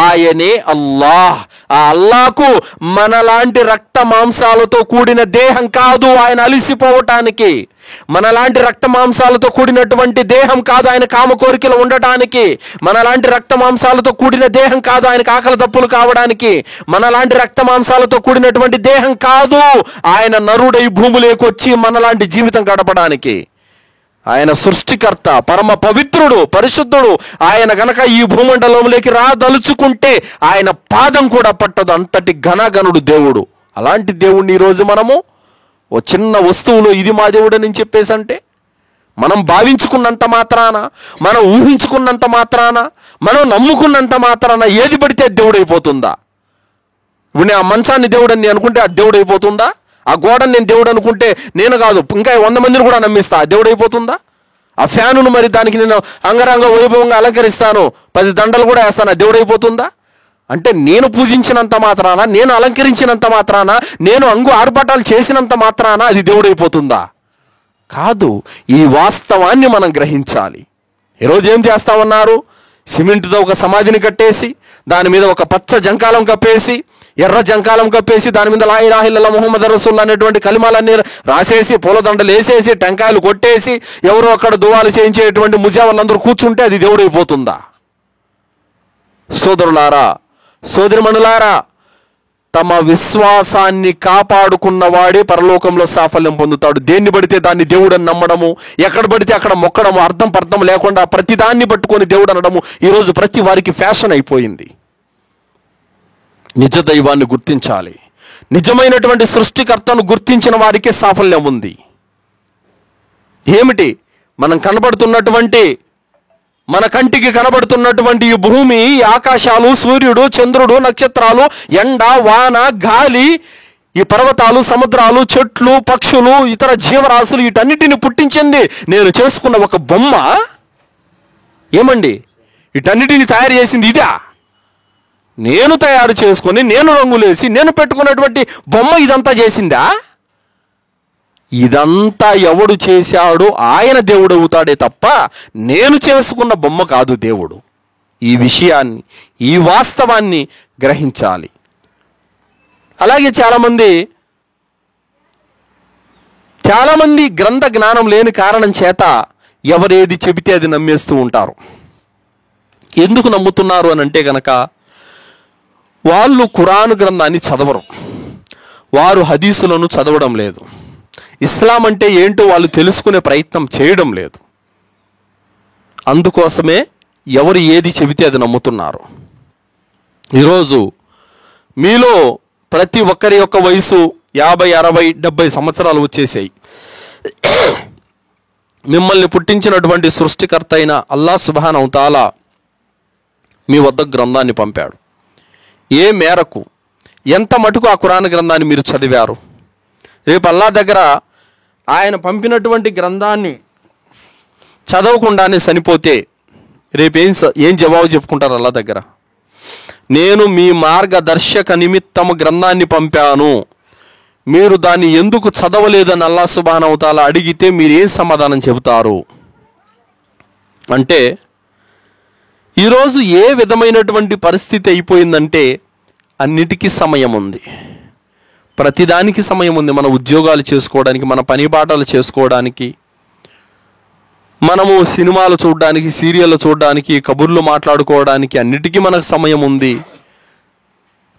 ఆయనే అల్లాహ్. ఆ అల్లాహకు మనలాంటి రక్త మాంసాలతో కూడిన దేహం కాదు ఆయన అలిసిపోవటానికి, మనలాంటి రక్త మాంసాలతో కూడినటువంటి దేహం కాదు ఆయన కామ కోరికలు ఉండటానికి, మనలాంటి రక్త మాంసాలతో కూడిన దేహం కాదు ఆయనకు ఆకలి దప్పులు కావడానికి, మనలాంటి రక్త మాంసాలతో కూడినటువంటి దేహం కాదు ఆయన నరుడై భూమిలోకి వచ్చి మనలాంటి జీవితం గడపడానికి. ఆయన సృష్టికర్త, పరమ పవిత్రుడు, పరిశుద్ధుడు. ఆయన గనక ఈ భూమండలంలోకి రాదలుచుకుంటే ఆయన పాదం కూడా పట్టదు, అంతటి ఘనగనుడు దేవుడు. అలాంటి దేవుణ్ణి ఈరోజు మనము ఓ చిన్న వస్తువులో ఇది మా దేవుడు అని చెప్పేసి అంటే, మనం భావించుకున్నంత మాత్రాన, మనం ఊహించుకున్నంత మాత్రాన, మనం నమ్ముకున్నంత మాత్రాన ఏది పడితే దేవుడు అయిపోతుందా? ఇప్పుడు నేను ఆ మంచాన్ని దేవుడు అని అనుకుంటే అది దేవుడు అయిపోతుందా? ఆ గోడని నేను దేవుడు అనుకుంటే, నేను కాదు ఇంకా 100 మందిని కూడా నమ్మిస్తా, దేవుడు అయిపోతుందా? ఆ ఫ్యానును మరి దానికి నేను అంగరంగ వైభవంగా అలంకరిస్తాను, 10 దండలు కూడా వేస్తాను, దేవుడు అయిపోతుందా? అంటే నేను పూజించినంత మాత్రాన, నేను అలంకరించినంత మాత్రాన, నేను ఆర్భాటాలు చేసినంత మాత్రాన అది దేవుడైపోతుందా? కాదు. ఈ వాస్తవాన్ని మనం గ్రహించాలి. ఈరోజు ఏం చేస్తా ఉన్నారు? సిమెంట్తో ఒక సమాధిని కట్టేసి దాని మీద ఒక పచ్చ జంకాలం కప్పేసి, ఎర్ర జంకాలం కప్పేసి దాని మీద లా ఇలాహ ఇల్లల్లాహ్ ముహమ్మద్ రసూలుల్లాహ్ అనేటువంటి కలిమాలన్నీ రాసేసి, పూలదండలు వేసేసి, టెంకాయలు కొట్టేసి, ఎవరో అక్కడ దువాలు చేయించేటువంటి ముజావాళ్ళందరూ కూర్చుంటే అది దేవుడైపోతుందా? సోదరులారా, సోదరిమణులారా, తమ విశ్వాసాన్ని కాపాడుకున్నవాడే పరలోకంలో సాఫల్యం పొందుతాడు. దేన్ని పడితే దాన్ని దేవుడని నమ్మడము, ఎక్కడ పడితే అక్కడ మొక్కడము, అర్థం లేకుండా ప్రతి దాన్ని పట్టుకొని దేవుడు అనడము ఈరోజు ప్రతి వారికి ఫ్యాషన్ అయిపోయింది. నిజ దైవాన్ని గుర్తించాలి. నిజమైనటువంటి సృష్టికర్తను గుర్తించిన వారికే సాఫల్యం ఉంది. ఏమిటి? మనం కనబడుతున్నటువంటి, మన కంటికి కనబడుతున్నటువంటి ఈ భూమి, ఈ ఆకాశాలు, సూర్యుడు, చంద్రుడు, నక్షత్రాలు, ఎండ, వాన, గాలి, ఈ పర్వతాలు, సముద్రాలు, చెట్లు, పక్షులు, ఇతర జీవరాశులు, వీటన్నిటిని పుట్టించింది నేను చేసుకున్న ఒక బొమ్మ. ఏమండి? వీటన్నిటిని తయారు చేసింది ఇదా? నేను తయారు చేసుకొని, నేను రంగులేసి, నేను పెట్టుకున్నటువంటి బొమ్మ ఇదంతా చేసిందా? ఇదంతా ఎవడు చేశాడో ఆయన దేవుడు అవుతాడే తప్ప నేను చేసుకున్న బొమ్మ కాదు దేవుడు. ఈ విషయాన్ని, ఈ వాస్తవాన్ని గ్రహించాలి. అలాగే చాలామంది గ్రంథ జ్ఞానం లేని కారణం చేత ఎవరేది చెబితే అది నమ్మేస్తూ ఉంటారు. ఎందుకు నమ్ముతున్నారు అని అంటే కనుక, వాళ్ళు ఖురాను గ్రంథాన్ని చదవరు, వారు హదీసులను చదవడం లేదు, ఇస్లాం అంటే ఏంటో వాళ్ళు తెలుసుకునే ప్రయత్నం చేయడం లేదు. అందుకోసమే ఎవరు ఏది చెబితే అది నమ్ముతున్నారు. ఈరోజు మీలో ప్రతి ఒక్కరి యొక్క వయసు 50, 60, 70 సంవత్సరాలు వచ్చేసాయి. మిమ్మల్ని పుట్టించినటువంటి సృష్టికర్త అయిన అల్లాహ్ సుబ్హానహు వ తఆలా మీ వద్ద గ్రంథాన్ని పంపాడు. ఏ మేరకు, ఎంత మటుకు ఆ ఖురాన్ గ్రంథాన్ని మీరు చదివారు? రేపు అల్లాహ్ దగ్గర ఆయన పంపినటువంటి గ్రంథాన్ని చదవకుండానే చనిపోతే రేపు ఏం జవాబు చెప్పుకుంటారు అల్లాహ్ దగ్గర? నేను మీ మార్గదర్శక నిమిత్తము గ్రంథాన్ని పంపాను, మీరు దాన్ని ఎందుకు చదవలేదని అల్లాహ్ సుబ్హానహు వ తఆలా అడిగితే మీరు ఏం సమాధానం చెబుతారు? అంటే ఈరోజు ఏ విధమైనటువంటి పరిస్థితి అయిపోయిందంటే అన్నిటికీ సమయం ఉంది, ప్రతిదానికి సమయం ఉంది. మన ఉద్యోగాలు చేసుకోవడానికి, మన పని బాటలు చేసుకోవడానికి, మనము సినిమాలు చూడడానికి, సీరియళ్ళు చూడడానికి, కబుర్లు మాట్లాడుకోవడానికి, అన్నిటికీ మనకు సమయం ఉంది.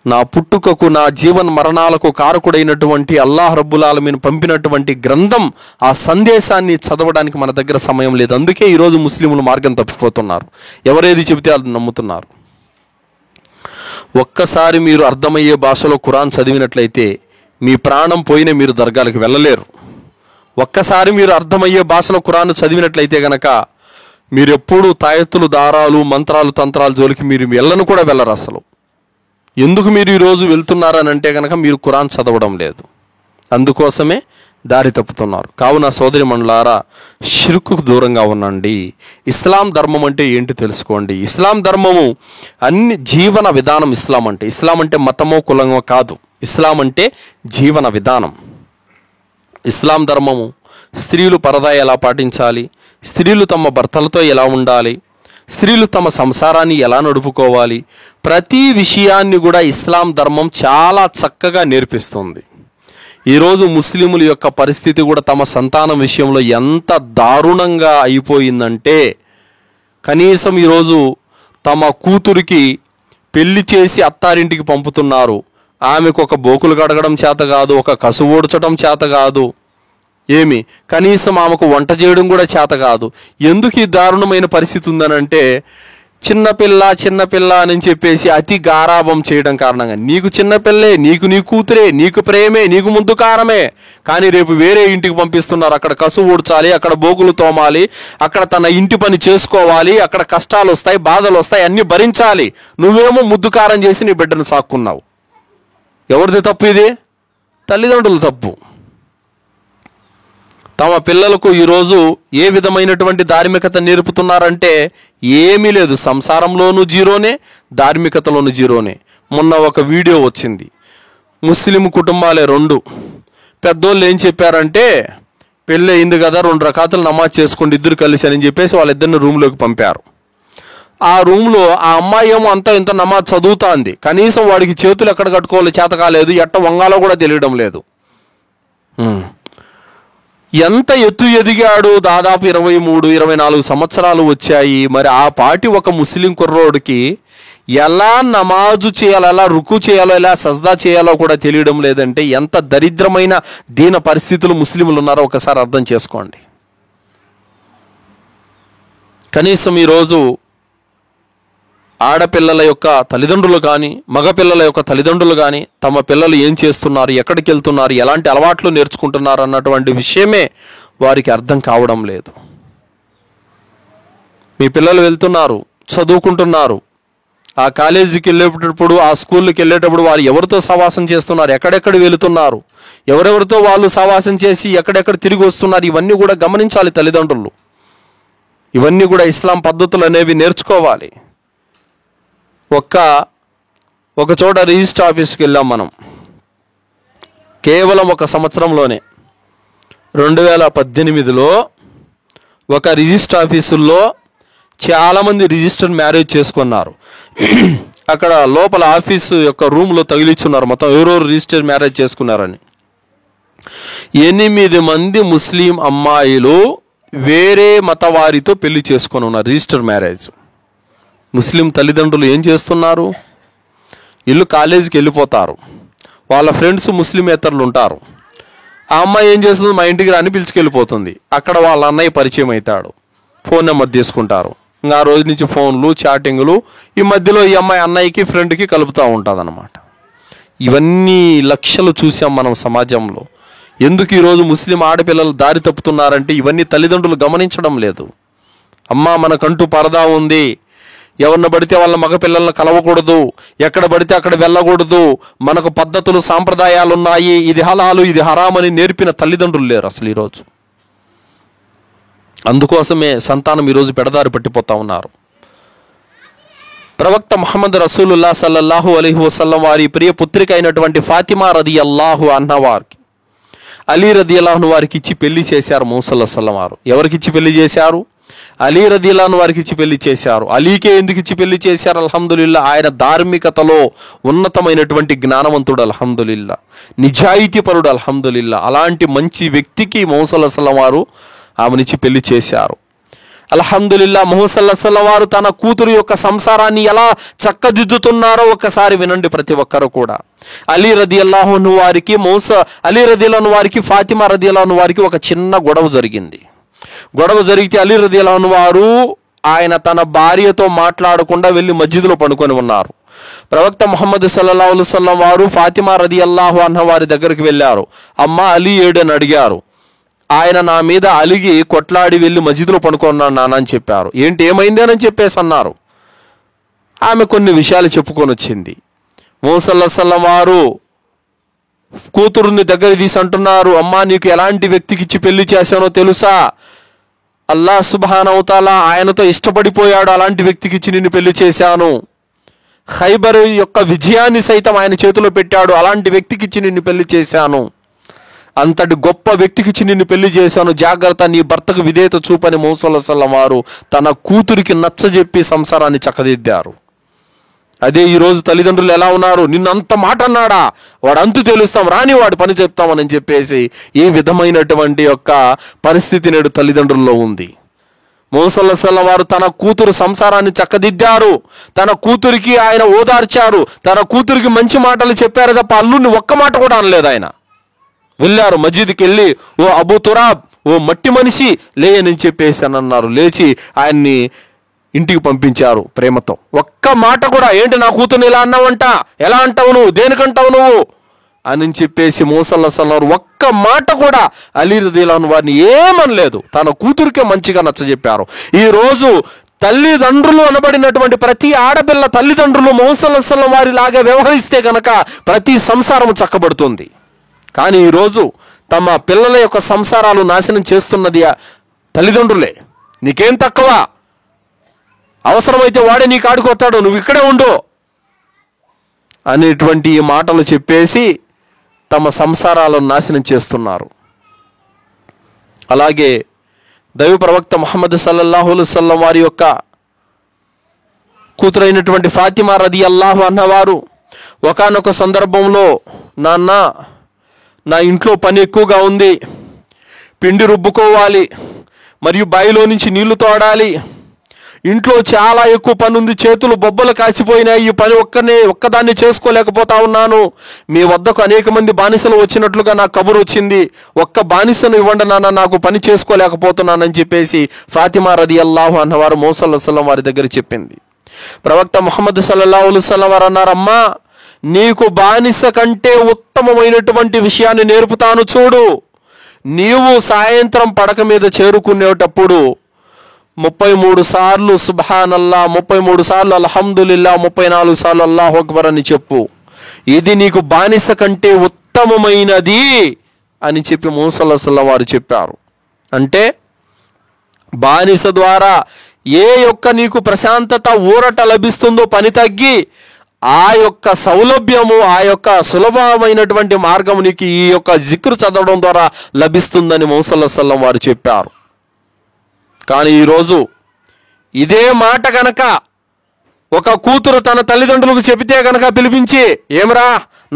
నా పుట్టుకకు, నా జీవన మరణాలకు కారకుడైనటువంటి అల్లాహ్ రబ్బుల్ ఆలమీన్ పంపినటువంటి గ్రంథం, ఆ సందేశాన్ని చదవడానికి మన దగ్గర సమయం లేదు. అందుకే ఈరోజు ముస్లింలు మార్గం తప్పిపోతున్నారు. ఎవరేది చెబితే అది నమ్ముతున్నారు. ఒక్కసారి మీరు అర్థమయ్యే భాషలో ఖురాన్ చదివినట్లయితే మీ ప్రాణం పోయినా మీరు దర్గాలకు వెళ్ళలేరు. ఒక్కసారి మీరు అర్థమయ్యే భాషలో ఖురాన్ చదివినట్లయితే గనక మీరు ఎప్పుడూ తాయెత్తులు, దారాలు, మంత్రాలు, తంత్రాల జోలికి మీరు వెళ్ళను కూడా వెళ్ళరు అసలు. ఎందుకు మీరు ఈరోజు వెళ్తున్నారని అంటే కనుక మీరు ఖురాన్ చదవడం లేదు, అందుకోసమే దారి తప్పుతున్నారు. కావున సోదరి మండలారా, షిర్కుకు దూరంగా ఉండండి. ఇస్లాం ధర్మం అంటే ఏంటి తెలుసుకోండి. ఇస్లాం ధర్మము అన్ని జీవన విధానం. ఇస్లాం అంటే మతమో కులమో కాదు. ఇస్లాం అంటే జీవన విధానం. ఇస్లాం ధర్మము స్త్రీలు పరదా ఎలా పాటించాలి, స్త్రీలు తమ భర్తలతో ఎలా ఉండాలి, స్త్రీలు తమ సంసారాన్ని ఎలా నడుపుకోవాలి, ప్రతి విషయాన్ని కూడా ఇస్లాం ధర్మం చాలా చక్కగా నేర్పిస్తుంది. ఈరోజు ముస్లిముల యొక్క పరిస్థితి కూడా తమ సంతానం విషయంలో ఎంత దారుణంగా అయిపోయిందంటే, కనీసం ఈరోజు తమ కూతురికి పెళ్లి చేసి అత్తారింటికి పంపుతున్నారు. ఆమెకు ఒక బోకులు కడగడం చేత కాదు, ఒక కసువు ఊడ్చడం చేత కాదు, కనీసం ఆమెకు వంట చేయడం కూడా చేత కాదు. ఎందుకు ఈ దారుణమైన పరిస్థితి ఉందనంటే, చిన్నపిల్ల అని చెప్పేసి అతి గారాభం చేయడం కారణంగా. నీకు చిన్నపిల్లే, నీ కూతురే, నీకు ప్రేమే, నీకు ముందు కారమే, కానీ రేపు వేరే ఇంటికి పంపిస్తున్నారు. అక్కడ కసువు ఊడ్చాలి, అక్కడ బోకులు తోమాలి, అక్కడ తన ఇంటి పని చేసుకోవాలి, అక్కడ కష్టాలు వస్తాయి, బాధలు వస్తాయి, అన్నీ భరించాలి. నువ్వేమో ముద్దు కారం చేసి నీ బిడ్డను సాక్కున్నావు. ఎవరిది తప్పు ఇది? తల్లిదండ్రుల తప్పు. తమ పిల్లలకు ఈరోజు ఏ విధమైనటువంటి ధార్మికత నేర్పుతున్నారంటే ఏమీ లేదు. సంసారంలోనూ జీరోనే, ధార్మికతలోనూ జీరోనే. మొన్న ఒక వీడియో వచ్చింది, ముస్లిం కుటుంబాలే 2. పెద్దోళ్ళు ఏం చెప్పారంటే, పెళ్ళి అయింది కదా 2 రకాతులు నమాజ్ చేసుకోండి ఇద్దరు కలిసి అని చెప్పేసి వాళ్ళిద్దరిని రూమ్లోకి పంపారు. ఆ రూమ్లో ఆ అమ్మాయి ఏమో అంతా ఇంత నమాజ్ చదువుతాంది, కనీసం వాడికి చేతులు ఎక్కడ కట్టుకోవాలో చేత కాలేదు, ఎట్ట వంగాలో కూడా తెలియడం లేదు. ఎంత ఎత్తు ఎదిగాడు, దాదాపు 23, 24 సంవత్సరాలు వచ్చాయి. మరి ఆ పాటి ఒక ముస్లిం కుర్రోడికి ఎలా నమాజు చేయాలో, ఎలా రుకు చేయాలో, ఎలా సజ్దా చేయాలో కూడా తెలియడం లేదంటే ఎంత దరిద్రమైన దీన పరిస్థితులు ముస్లింలు ఉన్నారో ఒకసారి అర్థం చేసుకోండి. కనీసం ఈరోజు ఆడపిల్లల యొక్క తల్లిదండ్రులు కానీ, మగపిల్లల యొక్క తల్లిదండ్రులు కానీ తమ పిల్లలు ఏం చేస్తున్నారు, ఎక్కడికి వెళ్తున్నారు, ఎలాంటి అలవాట్లు నేర్చుకుంటున్నారు అన్నటువంటి విషయమే వారికి అర్థం కావడం లేదు. మీ పిల్లలు వెళ్తున్నారు, చదువుకుంటున్నారు, ఆ కాలేజీకి వెళ్ళేటప్పుడు, ఆ స్కూల్కి వెళ్ళేటప్పుడు వారు ఎవరితో సహవాసం చేస్తున్నారు, ఎక్కడెక్కడ వెళుతున్నారు, ఎవరెవరితో వాళ్ళు సహవాసం చేసి ఎక్కడెక్కడ తిరిగి వస్తున్నారు, ఇవన్నీ కూడా గమనించాలి తల్లిదండ్రులు. ఇవన్నీ కూడా ఇస్లాం పద్ధతులు అనేవి నేర్చుకోవాలి. ఒక చోట రిజిస్టర్ ఆఫీస్కి వెళ్ళాం మనం. కేవలం ఒక సంవత్సరంలోనే 2018లో ఒక రిజిస్టర్ ఆఫీసుల్లో చాలామంది రిజిస్టర్ మ్యారేజ్ చేసుకున్నారు. అక్కడ లోపల ఆఫీసు యొక్క రూమ్లో తగిలించున్నారు మొత్తం ఎవరెవరు రిజిస్టర్ మ్యారేజ్ చేసుకున్నారని. 8 మంది ముస్లిం అమ్మాయిలు వేరే మత వారితో పెళ్లి చేసుకొని ఉన్నారు. Register marriage. ముస్లిం తల్లిదండ్రులు ఏం చేస్తున్నారు? వీళ్ళు కాలేజీకి వెళ్ళిపోతారు, వాళ్ళ ఫ్రెండ్స్ ముస్లిమేతరులు ఉంటారు. ఆ అమ్మాయి ఏం చేస్తుంది, మా ఇంటికి రాని పిలుచుకెళ్ళిపోతుంది. అక్కడ వాళ్ళ అన్నయ్య పరిచయం అవుతాడు, ఫోన్ నెంబర్ తీసుకుంటారు. ఇంకా ఆ రోజు నుంచి ఫోన్లు, చాటింగ్లు, ఈ మధ్యలో ఈ అమ్మాయి అన్నయ్యకి ఫ్రెండ్కి కలుపుతూ ఉంటుంది అన్నమాట. ఇవన్నీ లక్షలు చూసాం మనం సమాజంలో. ఎందుకు ఈరోజు ముస్లిం ఆడపిల్లలు దారి తప్పుతున్నారంటే ఇవన్నీ తల్లిదండ్రులు గమనించడం లేదు. అమ్మా, మనకంటూ పరదా ఉంది, ఎవరిని పడితే వాళ్ళ మగపిల్లలను కలవకూడదు, ఎక్కడ పడితే అక్కడ వెళ్ళకూడదు, మనకు పద్ధతులు సాంప్రదాయాలు ఉన్నాయి, ఇది హలాలు ఇది హరామని నేర్పిన తల్లిదండ్రులు లేరు అసలు ఈరోజు. అందుకోసమే సంతానం ఈరోజు పెడదారి పట్టిపోతూ ఉన్నారు. ప్రవక్త ముహమ్మద్ రసూలుల్లాహ్ సల్లల్లాహు అలైహి వసల్లం వారి ప్రియ పుత్రిక అయినటువంటి ఫాతిమా రదియల్లాహు అన్హా వారికి అలీ రదియల్లాహు వారికి ఇచ్చి పెళ్లి చేశారు ముహమ్మద్ సల్లం వారు. ఎవరికి ఇచ్చి పెళ్లి చేశారు? అలీ రదియల్లాహు వారికి ఇచ్చి పెళ్లి చేశారు. అలీకే ఎందుకు ఇచ్చి పెళ్లి చేశారు? అల్హమ్దులిల్లా, ఆయన ధార్మికతలో ఉన్నతమైనటువంటి జ్ఞానవంతుడు, అల్హమ్దులిల్లా, నిజాయితీపరుడు, అల్హమ్దులిల్లా. అలాంటి మంచి వ్యక్తికి ముహమ్మద్ సల్లం వారు ఆమెనిచ్చి పెళ్లి చేశారు. అల్హమ్దులిల్లా, ముహమ్మద్ వారు తన కూతురు యొక్క సంసారాన్ని ఎలా చక్కదిద్దుతున్నారో ఒకసారి వినండి ప్రతి ఒక్కరు కూడా. అలీ రదియల్లాహు అన్హు వారికి అలీ రదియల్లాహు వారికి ఫాతిమా రదియల్లాహు వారికి ఒక చిన్న గొడవ జరిగింది. గొడవ జరిగితే అలీ రదియల్లాహు అన్హు వారు ఆయన తన భార్యతో మాట్లాడకుండా వెళ్ళి మస్జిద్లో పడుకొని ఉన్నారు. ప్రవక్త ముహమ్మద్ సల్లల్లాహు అలైహి వసల్లం వారు ఫాతిమా రదియల్లాహు అన్హా వారి దగ్గరికి వెళ్ళారు. అమ్మ, అలీ ఏడని అడిగారు. ఆయన నా మీద అలిగి కొట్లాడి వెళ్ళి మస్జిద్లో పడుకున్నాను నాన్న అని చెప్పారు. ఏంటి, ఏమైంది అని చెప్పేసి అన్నారు. ఆమె కొన్ని విషయాలు చెప్పుకొని వచ్చింది. ముహమ్మద్ సల్లం వారు కూతురుని దగ్గర తీసి అంటున్నారు, అమ్మా, నీకు ఎలాంటి వ్యక్తికి ఇచ్చి పెళ్లి చేశానో తెలుసా? అల్లాహ్ సుబ్హానహు వ తఆలా ఆయనతో ఇష్టపడిపోయాడు, అలాంటి వ్యక్తికి ఇచ్చి నిన్ను పెళ్లి చేశాను. ఖైబర్ యొక్క విజయాన్ని సైతం ఆయన చేతిలో పెట్టాడు, అలాంటి వ్యక్తికి ఇచ్చి నిన్ను పెళ్లి చేశాను. అంతటి గొప్ప వ్యక్తికి ఇచ్చి నిన్ను పెళ్లి చేశాను, జాగ్రత్త, నీ భర్తకు విధేయత చూపని ముహమ్మద్ సల్లం వారు తన కూతురికి నచ్చజెప్పి సంసారాన్ని చక్కదిద్దారు. అదే ఈరోజు తల్లిదండ్రులు ఎలా ఉన్నారు? నిన్ను అంత మాట అన్నాడా, వాడు అంతు తెలుస్తాం, రాని వాడు పని చెప్తామని చెప్పేసి ఈ విధమైనటువంటి యొక్క పరిస్థితి నేడు తల్లిదండ్రుల్లో ఉంది. ముహమ్మద్ సల్లం వారు తన కూతురు సంసారాన్ని చక్కదిద్దారు, తన కూతురికి ఆయన ఓదార్చారు, తన కూతురికి మంచి మాటలు చెప్పారు తప్ప అల్లుడిని ఒక్క మాట కూడా అనలేదు. ఆయన వెళ్ళారు మస్జిద్కి వెళ్ళి, ఓ అబూ తురాబ్, ఓ మట్టి మనిషి, లేని చెప్పేసి అని అన్నారు. లేచి ఆయన్ని ఇంటికి పంపించారు ప్రేమతో. ఒక్క మాట కూడా, ఏంటి నా కూతుర్ని ఇలా అన్నావంట, ఎలా అంటావు నువ్వు, దేనికంటావు నువ్వు అని చెప్పేసి ముహమ్మద్ సల్లం వారు ఒక్క మాట కూడా అలీ రదియల్లాహు వారిని ఏమనలేదు, తన కూతురికే మంచిగా నచ్చజెప్పారు. ఈరోజు తల్లిదండ్రులు అనబడినటువంటి ప్రతి ఆడపిల్ల తల్లిదండ్రులు ముహమ్మద్ సల్లం వారి లాగా వ్యవహరిస్తే కనుక ప్రతి సంసారం చక్కబడుతుంది. కానీ ఈరోజు తమ పిల్లల యొక్క సంసారాలు నాశనం చేస్తున్నది తల్లిదండ్రులే. నీకేం తక్కువ, అవసరమైతే వాడే నీ కాడికి వస్తాడు, నువ్వు ఇక్కడే ఉండు అనేటువంటి మాటలు చెప్పేసి తమ సంసారాలను నాశనం చేస్తున్నారు. అలాగే దైవ ప్రవక్త ముహమ్మద్ సల్లల్లాహు అలైహి వసల్లం వారి యొక్క కూతురైనటువంటి ఫాతిమా రదియల్లాహు అన్హా వారు ఒకానొక సందర్భంలో, నాన్న, నా ఇంట్లో పని ఎక్కువగా ఉంది, పిండి రుబ్బుకోవాలి, మరియు బావిలో నుంచి నీళ్లు తోడాలి, ఇంట్లో చాలా ఎక్కువ పని ఉంది, చేతులు బొబ్బలు కాసిపోయినాయి, ఈ పని ఒక్కదాన్ని చేసుకోలేకపోతా ఉన్నాను, మీ వద్దకు అనేక మంది బానిసలు వచ్చినట్లుగా నాకు కబురు వచ్చింది, ఒక్క బానిసను ఇవ్వండి నాన్న, నాకు పని చేసుకోలేకపోతున్నానని చెప్పేసి ఫాతిమా రదియల్లాహు అన్హా వారు మౌసల్లల్లాహు అలైహి వసల్లం వారి దగ్గర చెప్పింది. ప్రవక్త ముహమ్మద్ సల్లల్లాహు అలైహి వసల్లం వారు అన్నారమ్మా, నీకు బానిస కంటే ఉత్తమమైనటువంటి విషయాన్ని నేర్పుతాను చూడు. నీవు సాయంత్రం పడక మీద చేరుకునేటప్పుడు 33 సార్లు సుబ్హానల్లా, 33 సార్లు అల్హమ్దులిల్లా, 34 సార్లు అల్లాహు అక్బర్ అని చెప్పు. ఇది నీకు బానిస కంటే ఉత్తమమైనది అని చెప్పి ముహమ్మద్ సల్లల్లాహు అలైహి వసల్లం వారు చెప్పారు. అంటే బానిస ద్వారా ఏ యొక్క నీకు ప్రశాంతత ఊరట లభిస్తుందో పని తగ్గి ఆ యొక్క సౌలభ్యము, ఆ యొక్క సులభమైనటువంటి మార్గం నీకు ఈ యొక్క జిక్రు చదవడం ద్వారా లభిస్తుందని ముహమ్మద్ సల్లల్లాహు అలైహి వసల్లం వారు చెప్పారు. కానీ ఈరోజు ఇదే మాట గనక ఒక కూతురు తన తల్లిదండ్రులకు చెబితే గనక పిలిపించి, ఏమరా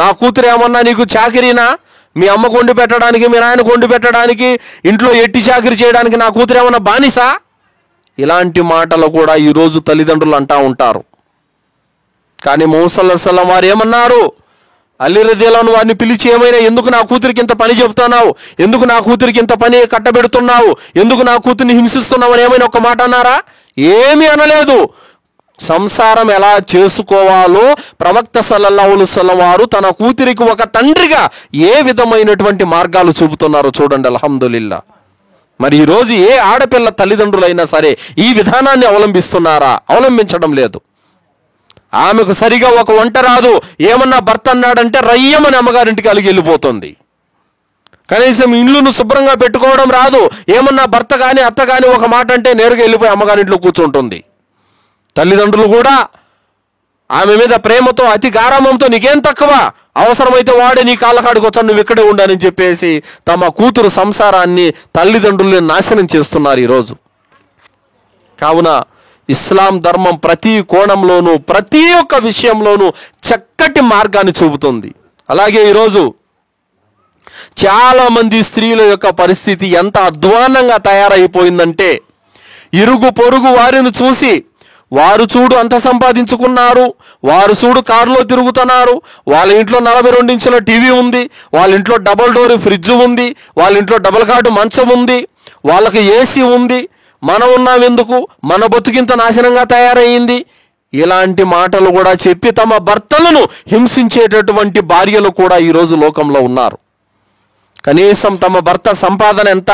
నా కూతురు ఏమన్నా నీకు చాకిరీనా, మీ అమ్మకు వండి పెట్టడానికి, మీ నాయనకు వండి పెట్టడానికి, ఇంట్లో ఎట్టి చాకిరీ చేయడానికి నా కూతురు ఏమన్నా బానిసా? ఇలాంటి మాటలు కూడా ఈరోజు తల్లిదండ్రులు అంటూ ఉంటారు. కానీ ముహమ్మద్ సల్లల్లాహు అలైహి వసల్లం వారు ఏమన్నారు? అలీ రదియల్లాహు వారిని పిలిచి, ఏమైనా ఎందుకు నా కూతురికి ఇంత పని చెబుతున్నావు, ఎందుకు నా కూతురికి ఇంత పని కట్టబెడుతున్నావు, ఎందుకు నా కూతుర్ని హింసిస్తున్నావు అని ఏమైనా ఒక మాట అన్నారా? ఏమీ అనలేదు. సంసారం ఎలా చేసుకోవాలో ప్రవక్త సల్లల్లాహు అలైహి వసల్లం వారు తన కూతురికి ఒక తండ్రిగా ఏ విధమైనటువంటి మార్గాలు చూపుతున్నారో చూడండి. అల్హమ్దులిల్లా. మరి ఈరోజు ఏ ఆడపిల్ల తల్లిదండ్రులైనా సరే ఈ విధానాన్ని అవలంబిస్తున్నారా? అవలంబించడం లేదు. ఆమెకు సరిగా ఒక వంట రాదు, ఏమన్నా భర్త అన్నాడంటే రయ్యమని అమ్మగారింటికి అలిగి వెళ్ళిపోతుంది. కనీసం ఇల్లును శుభ్రంగా పెట్టుకోవడం రాదు, ఏమన్నా భర్త కానీ అత్త కానీ ఒక మాట అంటే నేరుగా వెళ్ళిపోయి అమ్మగారింట్లో కూర్చుంటుంది. తల్లిదండ్రులు కూడా ఆమె మీద ప్రేమతో, అతి గారామంతో, నీకేం తక్కువ, అవసరమైతే వాడే నీ కాళ్ళకాడికి వచ్చాను, నువ్వు ఇక్కడే ఉండని చెప్పేసి తమ కూతురు సంసారాన్ని, తల్లిదండ్రుల్ని నాశనం చేస్తున్నారు ఈరోజు. కావున ఇస్లాం ధర్మం ప్రతి కోణంలోనూ, ప్రతి ఒక్క విషయంలోనూ చక్కటి మార్గాన్ని చూపుతుంది. అలాగే ఈరోజు చాలామంది స్త్రీల యొక్క పరిస్థితి ఎంత అధ్వానంగా తయారైపోయిందంటే, ఇరుగు పొరుగు వారిని చూసి వారు చూడు అంత సంపాదించుకున్నారు, వారు చూడు కారులో తిరుగుతున్నారు, వాళ్ళ ఇంట్లో 42 ఇంచుల టీవీ ఉంది, వాళ్ళ ఇంట్లో డబుల్ డోర్ ఫ్రిడ్జ్ ఉంది, వాళ్ళ ఇంట్లో డబుల్ కాటు మంచం ఉంది, వాళ్ళకి ఏసీ ఉంది, మనం ఉన్నాం ఎందుకు, మన బతుకింత నాశనంగా తయారయ్యింది, ఇలాంటి మాటలు కూడా చెప్పి తమ భర్తలను హింసించేటటువంటి భార్యలు కూడా ఈరోజు లోకంలో ఉన్నారు. కనీసం తమ భర్త సంపాదన ఎంత,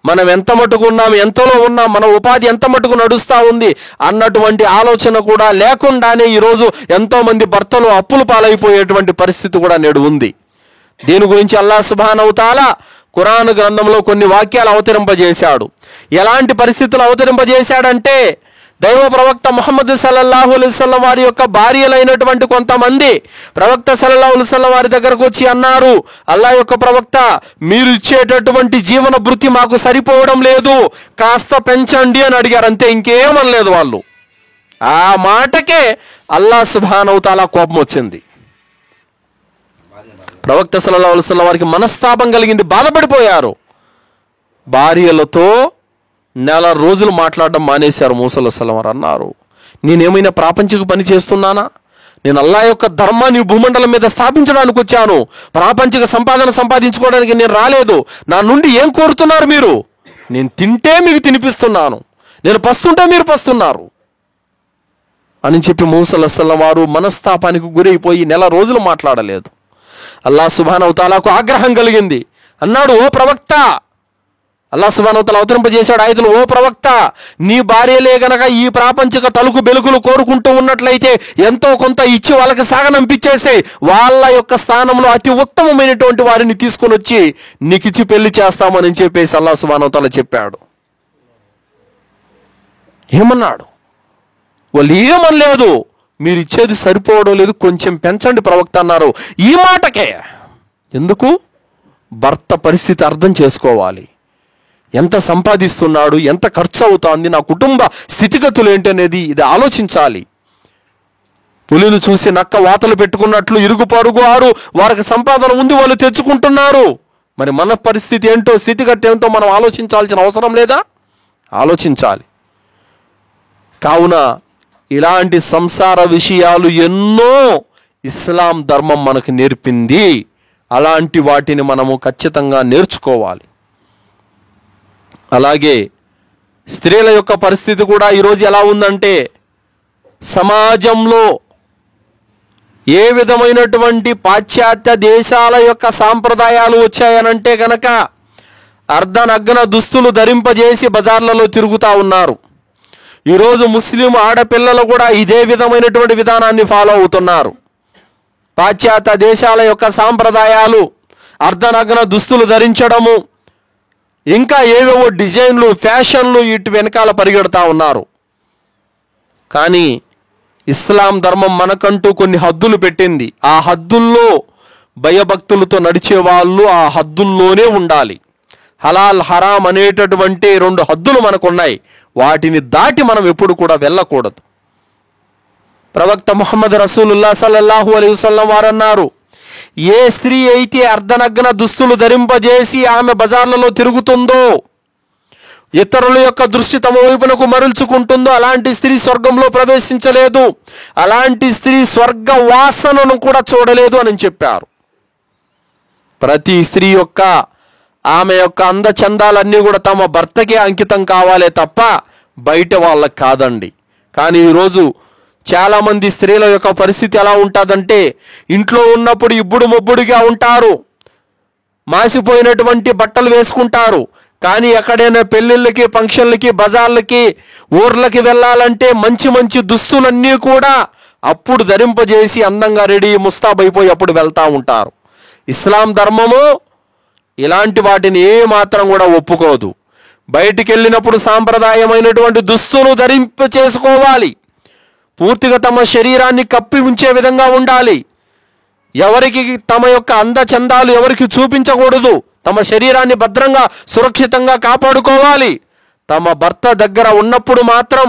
మనం ఎంత మటుకు ఉన్నాం, ఎంతలో ఉన్నాం, మన ఉపాధి ఎంత మటుకు నడుస్తూ ఉంది అన్నటువంటి ఆలోచన కూడా లేకుండానే ఈరోజు ఎంతోమంది భర్తలు అప్పులు పాలైపోయేటువంటి పరిస్థితి కూడా నేడు ఉంది. దీని గురించి అల్లాహ్ సుబ్హానహు తఆలా ఖురాన్ గ్రంథంలో కొన్ని వాక్యాలు అవతరింపజేశాడు. ఎలాంటి పరిస్థితులు అవతరింపజేశాడంటే, దైవ ప్రవక్త ముహమ్మద్ సల్లల్లాహు అలైహి వసల్లం వారి యొక్క భార్యలైనటువంటి కొంతమంది ప్రవక్త సల్లల్లాహు అలైహి వసల్లం వారి దగ్గరకు వచ్చి అన్నారు, అల్లాహ్ యొక్క ప్రవక్త, మీరు ఇచ్చేటటువంటి జీవన భృతి మాకు సరిపోవడం లేదు, కాస్త పెంచండి అని అడిగారు. అంతే, ఇంకేమనలేదు వాళ్ళు. ఆ మాటకే అల్లాహ్ సుబ్హానహు తఆలా కోపం వచ్చింది. ప్రవక్త సల్లల్లాహు అలైహి వసల్లం వారికి మనస్తాపం కలిగింది, బాధపడిపోయారు. భార్యలతో నెల రోజులు మాట్లాడడం మానేశారు. ముహమ్మద్ సల్లల్లాహు అలైహి వసల్లం వారు అన్నారు, నేనేమైనా ప్రాపంచిక పని చేస్తున్నానా? నేను అల్లాహ్ యొక్క ధర్మాన్ని భూమండలం మీద స్థాపించడానికి వచ్చాను, ప్రాపంచిక సంపాదన సంపాదించుకోవడానికి నేను రాలేదు. నా నుండి ఏం కోరుతున్నారు మీరు? నేను తింటే మీకు తినిపిస్తున్నాను, నేను పస్తుంటే మీరు పస్తున్నారు అని చెప్పి ముహమ్మద్ సల్లల్లాహు అలైహి వసల్లం వారు మనస్తాపానికి గురైపోయి నెల రోజులు మాట్లాడలేదు. అల్లాహ్ సుబ్హానహు తఆలాకు ఆగ్రహం కలిగింది. అన్నాడు, ఓ ప్రవక్త, అల్లాహ్ సుబ్హానహు తఆలా అవతరింపజేశాడు ఆయతులు, ఓ ప్రవక్త, నీ భార్యలే గనక ఈ ప్రాపంచిక తలుకు బెలుకులు కోరుకుంటూ ఉన్నట్లయితే ఎంతో కొంత ఇచ్చి వాళ్ళకి సాగనంపించేసి వాళ్ళ యొక్క స్థానంలో అతి ఉత్తమమైనటువంటి వారిని తీసుకొని వచ్చి నీకిచ్చి పెళ్లి చేస్తామని చెప్పేసి అల్లాహ్ సుబ్హానహు తఆలా చెప్పాడు. ఏమన్నాడు? వాళ్ళు ఏమనలేదు, మీరు ఇచ్చేది సరిపోవడం లేదు, కొంచెం పెంచండి ప్రవక్త అన్నారు. ఈ మాటకే ఎందుకు? భర్త పరిస్థితి అర్థం చేసుకోవాలి. ఎంత సంపాదిస్తున్నాడు, ఎంత ఖర్చు అవుతోంది, నా కుటుంబ స్థితిగతులు ఏంటనేది ఇది ఆలోచించాలి. పులిని చూసి నక్క వాతలు పెట్టుకున్నట్లు ఇరుగు పరుగు వారు వారికి సంపాదన ఉంది, వాళ్ళు తెచ్చుకుంటున్నారు. మరి మన పరిస్థితి ఏంటో, స్థితిగతి ఏంటో మనం ఆలోచించాల్సిన అవసరం లేదా? ఆలోచించాలి. కావున ఇలాంటి సంసార విషయాలు ఎన్నో ఇస్లాం ధర్మం మనకు నేర్పింది. అలాంటి వాటిని మనము ఖచ్చితంగా నేర్చుకోవాలి. అలాగే స్త్రీల యొక్క పరిస్థితి కూడా ఈరోజు ఎలా ఉందంటే, సమాజంలో ఏ విధమైనటువంటి పాశ్చాత్య దేశాల యొక్క సాంప్రదాయాలు వచ్చాయనంటే గనక అర్ధనగ్న దుస్తులు ధరింపజేసి బజార్లలో తిరుగుతూ ఉన్నారు. ఈరోజు ముస్లిం ఆడపిల్లలు కూడా ఇదే విధమైనటువంటి విధానాన్ని ఫాలో అవుతున్నారు. పాశ్చాత్య దేశాల యొక్క సాంప్రదాయాలు, అర్ధనగ్న దుస్తులు ధరించడము, ఇంకా ఏవేవో డిజైన్లు, ఫ్యాషన్లు ఇటు వెనకాల పరిగెడతా ఉన్నారు. కానీ ఇస్లాం ధర్మం మనకంటూ కొన్ని హద్దులు పెట్టింది. ఆ హద్దుల్లో భయభక్తులతో నడిచే వాళ్ళు ఆ హద్దుల్లోనే ఉండాలి. హలాల్ హరాం అనేటటువంటి 2 హద్దులు మనకున్నాయి. వాటిని దాటి మనం ఎప్పుడు కూడా వెళ్ళకూడదు. ప్రవక్త ముహమ్మద్ రసూలుల్లాహ్ సల్లల్లాహు అలైహి వసల్లం వారు అన్నారు, ఏ స్త్రీ అయితే అర్ధనగ్న దుస్తులు ధరింపజేసి ఆమె బజార్లలో తిరుగుతుందో, ఇతరుల యొక్క దృష్టి తమ వైపునకు మరల్చుకుంటుందో, అలాంటి స్త్రీ స్వర్గంలో ప్రవేశించలేదు, అలాంటి స్త్రీ స్వర్గ వాసనను కూడా చూడలేదు అని చెప్పారు. ప్రతి స్త్రీ యొక్క ఆమె యొక్క అందచందాలన్నీ కూడా తమ భర్తకే అంకితం కావాలే తప్ప బయట వాళ్ళకి కాదండి. కానీ ఈరోజు చాలామంది స్త్రీల యొక్క పరిస్థితి ఎలా ఉంటుందంటే, ఇంట్లో ఉన్నప్పుడు ఇబ్బుడు మొబ్బుడిగా ఉంటారు, మాసిపోయినటువంటి బట్టలు వేసుకుంటారు. కానీ ఎక్కడైనా పెళ్ళిళ్ళకి, ఫంక్షన్లకి, బజార్లకి, ఊర్లకి వెళ్ళాలంటే మంచి మంచి దుస్తులన్నీ కూడా అప్పుడు ధరింపజేసి అందంగా రెడీ ముస్తాబైపోయి అప్పుడు వెళ్తూ ఉంటారు. ఇస్లాం ధర్మము ఇలాంటి వాటిని ఏ మాత్రం కూడా ఒప్పుకోదు. బయటికి వెళ్ళినప్పుడు సాంప్రదాయమైనటువంటి దుస్తులు ధరింప చేసుకోవాలి. పూర్తిగా తమ శరీరాన్ని కప్పి ఉంచే విధంగా ఉండాలి. ఎవరికి తమ యొక్క అందచందాలు ఎవరికి చూపించకూడదు. తమ శరీరాన్ని భద్రంగా సురక్షితంగా కాపాడుకోవాలి. తమ భర్త దగ్గర ఉన్నప్పుడు మాత్రం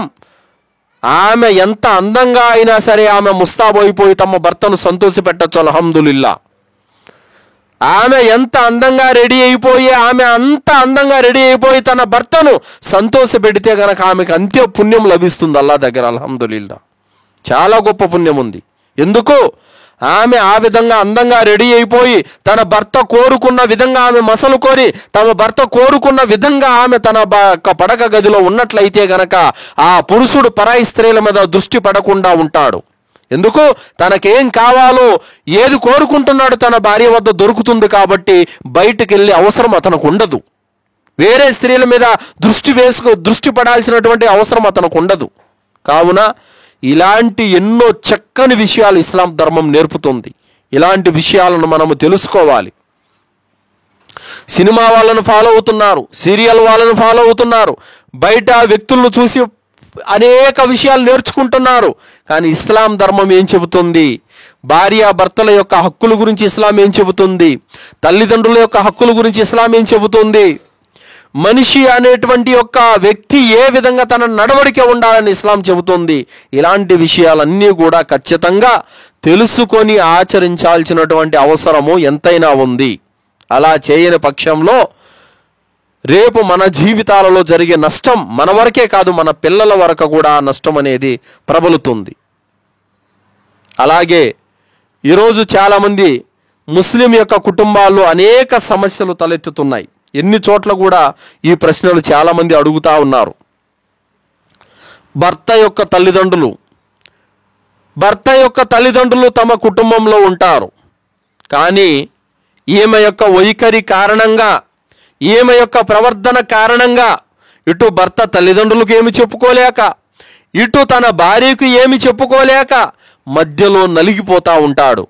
ఆమె ఎంత అందంగా అయినా సరే ఆమె ముస్తాబైపోయి తమ భర్తను సంతోషపెట్టచ్చు. అల్హమ్దులిల్లా. ఆమె ఎంత అందంగా రెడీ అయిపోయి అంత అందంగా రెడీ అయిపోయి తన భర్తను సంతోషపెడితే గనక ఆమెకు అంత్య పుణ్యం లభిస్తుంది అల్లా దగ్గర. అల్హమ్దులిల్లా. చాలా గొప్ప పుణ్యం ఉంది. ఎందుకు? ఆమె ఆ విధంగా అందంగా రెడీ అయిపోయి తన భర్త కోరుకున్న విధంగా ఆమె మసలు కోరి తమ భర్త కోరుకున్న విధంగా ఆమె తన పడక గదిలో ఉన్నట్లయితే గనక ఆ పురుషుడు పరాయి స్త్రీల మీద దృష్టి పడకుండా ఉంటాడు. ఎందుకు? తనకేం కావాలో ఏది కోరుకుంటున్నాడో తన భార్య వద్ద దొరుకుతుంది కాబట్టి బయటికి వెళ్ళే అవసరం అతనికి ఉండదు. వేరే స్త్రీల మీద దృష్టి పడాల్సినటువంటి అవసరం అతనికి ఉండదు. కావున ఇలాంటి ఎన్నో చక్కని విషయాలు ఇస్లాం ధర్మం నేర్పుతుంది. ఇలాంటి విషయాలను మనము తెలుసుకోవాలి. సినిమా వాళ్ళను ఫాలో అవుతున్నారు, సీరియల్ వాళ్ళను ఫాలో అవుతున్నారు, బయట వ్యక్తులను చూసి అనేక విషయాలు నేర్చుకుంటున్నారు. కానీ ఇస్లాం ధర్మం ఏం చెబుతుంది? భార్యాభర్తల యొక్క హక్కుల గురించి ఇస్లాం ఏం చెబుతుంది? తల్లిదండ్రుల యొక్క హక్కుల గురించి ఇస్లాం ఏం చెబుతుంది? మనిషి అనేటువంటి యొక్క వ్యక్తి ఏ విధంగా తన నడవడిక ఉండాలని ఇస్లాం చెబుతుంది. ఇలాంటి విషయాలన్నీ కూడా ఖచ్చితంగా తెలుసుకొని ఆచరించాల్సినటువంటి అవసరము ఎంతైనా ఉంది. అలా చేయని పక్షంలో రేపు మన జీవితాలలో జరిగే నష్టం మన వరకే కాదు, మన పిల్లల వరకు కూడా నష్టం అనేది ప్రబలుతుంది. అలాగే ఈరోజు చాలామంది ముస్లిం యొక్క కుటుంబాల్లో అనేక సమస్యలు తలెత్తుతున్నాయి. ఎన్ని చోట్ల కూడా ఈ ప్రశ్నలు చాలామంది అడుగుతూ ఉన్నారు. భర్త యొక్క తల్లిదండ్రులు తమ కుటుంబంలో ఉంటారు. కానీ ఈమె యొక్క వైఖరి కారణంగా, ఈమె యొక్క ప్రవర్తన కారణంగా ఇటు భర్త తల్లిదండ్రులకు ఏమి చెప్పుకోలేక, ఇటు తన భార్యకు ఏమి చెప్పుకోలేక మధ్యలో నలిగిపోతూ ఉంటాడు.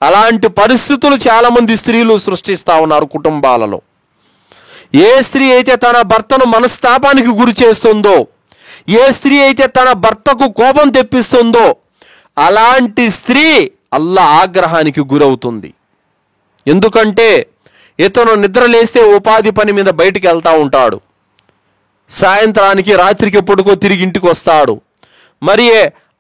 అలాంటి పరిస్థితులు చాలామంది స్త్రీలు సృష్టిస్తూ ఉన్నారు కుటుంబాలలో. ఏ స్త్రీ అయితే తన భర్తను మనస్తాపానికి గురి చేస్తుందో, ఏ స్త్రీ అయితే తన భర్తకు కోపం తెప్పిస్తుందో అలాంటి స్త్రీ అల్లా ఆగ్రహానికి గురవుతుంది. ఎందుకంటే ఇతను నిద్ర లేస్తే ఉపాధి పని మీద బయటికి వెళ్తూ ఉంటాడు, సాయంత్రానికి రాత్రికి ఎప్పుడుకో తిరిగి ఇంటికి వస్తాడు. మరి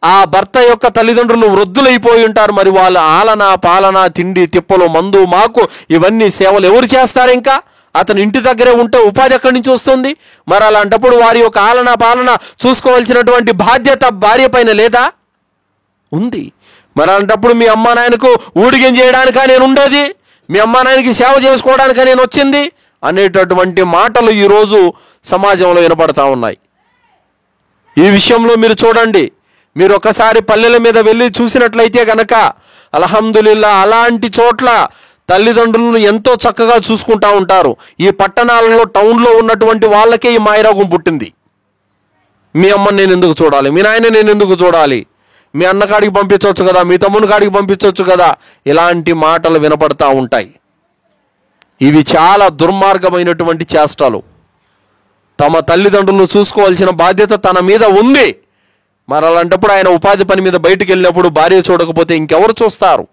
ఆ భర్త యొక్క తల్లిదండ్రులు వృద్ధులైపోయి ఉంటారు. మరి వాళ్ళ ఆలన పాలన, తిండి తిప్పలు, మందు మాకు ఇవన్నీ సేవలు ఎవరు చేస్తారు? ఇంకా అతను ఇంటి దగ్గరే ఉంటే ఉపాధి ఎక్కడి నుంచి వస్తుంది? మరి అలాంటప్పుడు వారి యొక్క ఆలన పాలన చూసుకోవాల్సినటువంటి బాధ్యత భార్య పైన లేదా? ఉంది. మరి అలాంటప్పుడు మీ అమ్మా నాయనకు ఊడిగం చేయడానికా నేను ఉండేది, మీ అమ్మా నాయనకి సేవ చేసుకోవడానికా నేను వచ్చింది అనేటటువంటి మాటలు ఈరోజు సమాజంలో వినపడతా ఉన్నాయి. ఈ విషయంలో మీరు చూడండి, మీరు ఒకసారి పల్లెల మీద వెళ్ళి చూసినట్లయితే గనక అల్హమ్దులిల్లా అలాంటి చోట్ల తల్లిదండ్రులను ఎంతో చక్కగా చూసుకుంటూ ఉంటారు. ఈ పట్టణాలలో టౌన్లో ఉన్నటువంటి వాళ్ళకే ఈ మాయరోగం పుట్టింది. మీ అమ్మని నేను ఎందుకు చూడాలి, మీ నాయన నేను ఎందుకు చూడాలి, మీ అన్న కాడికి పంపించవచ్చు కదా, మీ తమ్ముని కాడికి పంపించవచ్చు కదా, ఇలాంటి మాటలు వినపడతా ఉంటాయి. ఇవి చాలా దుర్మార్గమైనటువంటి చేష్టలు. తమ తల్లిదండ్రులను చూసుకోవాల్సిన బాధ్యత తన మీద ఉంది. మరి అలాంటప్పుడు ఆయన ఉపాధి పని మీద బయటికి వెళ్ళినప్పుడు భార్య చూడకపోతే ఇంకెవరు చూస్తారు?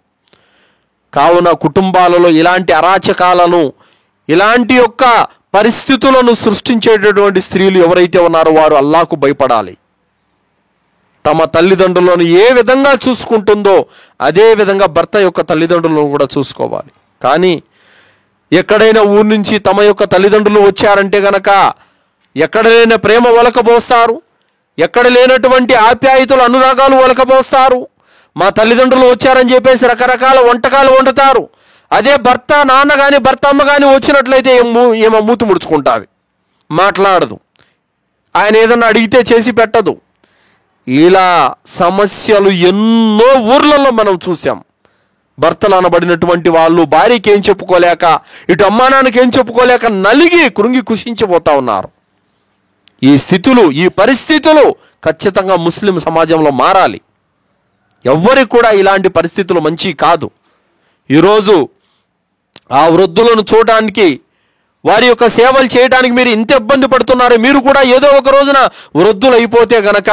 కావున కుటుంబాలలో ఇలాంటి అరాచకాలను, ఇలాంటి యొక్క పరిస్థితులను సృష్టించేటటువంటి స్త్రీలు ఎవరైతే ఉన్నారో వారు అల్లాహ్కు భయపడాలి. తమ తల్లిదండ్రులను ఏ విధంగా చూసుకుంటుందో అదే విధంగా భర్త యొక్క తల్లిదండ్రులను కూడా చూసుకోవాలి. కానీ ఎక్కడైనా ఊరి నుంచి తమ యొక్క తల్లిదండ్రులు వచ్చారంటే గనక ఎక్కడ లేని ప్రేమ ఒలకబోస్తారు, ఎక్కడ లేనటువంటి ఆప్యాయతలు అనురాగాలు ఒలకబోస్తారు. మా తల్లిదండ్రులు వచ్చారని చెప్పేసి రకరకాల వంటకాలు వండుతారు. అదే భర్త నాన్న కానీ భర్త అమ్మ కానీ వచ్చినట్లయితే ఏమో మూతి ముడుచుకుంటుంది, మాట్లాడదు, ఆయన ఏదన్నా అడిగితే చేసి పెట్టదు. ఇలా సమస్యలు ఎన్నో ఊర్లలో మనం చూసాం. భర్తలు అనబడినటువంటి వాళ్ళు భార్యకి ఏం చెప్పుకోలేక, ఇటు అమ్మా నాన్నకి ఏం చెప్పుకోలేక నలిగి కృంగి కుషించిపోతా ఉన్నారు. ఈ స్థితులు, ఈ పరిస్థితులు ఖచ్చితంగా ముస్లిం సమాజంలో మారాలి. ఎవ్వరికి కూడా ఇలాంటి పరిస్థితులు మంచి కాదు. ఈరోజు ఆ వృద్ధులను చూడడానికి, వారి యొక్క సేవలు చేయడానికి మీరు ఇంత ఇబ్బంది పడుతున్నారు. మీరు కూడా ఏదో ఒక రోజున వృద్ధులు అయిపోతే గనక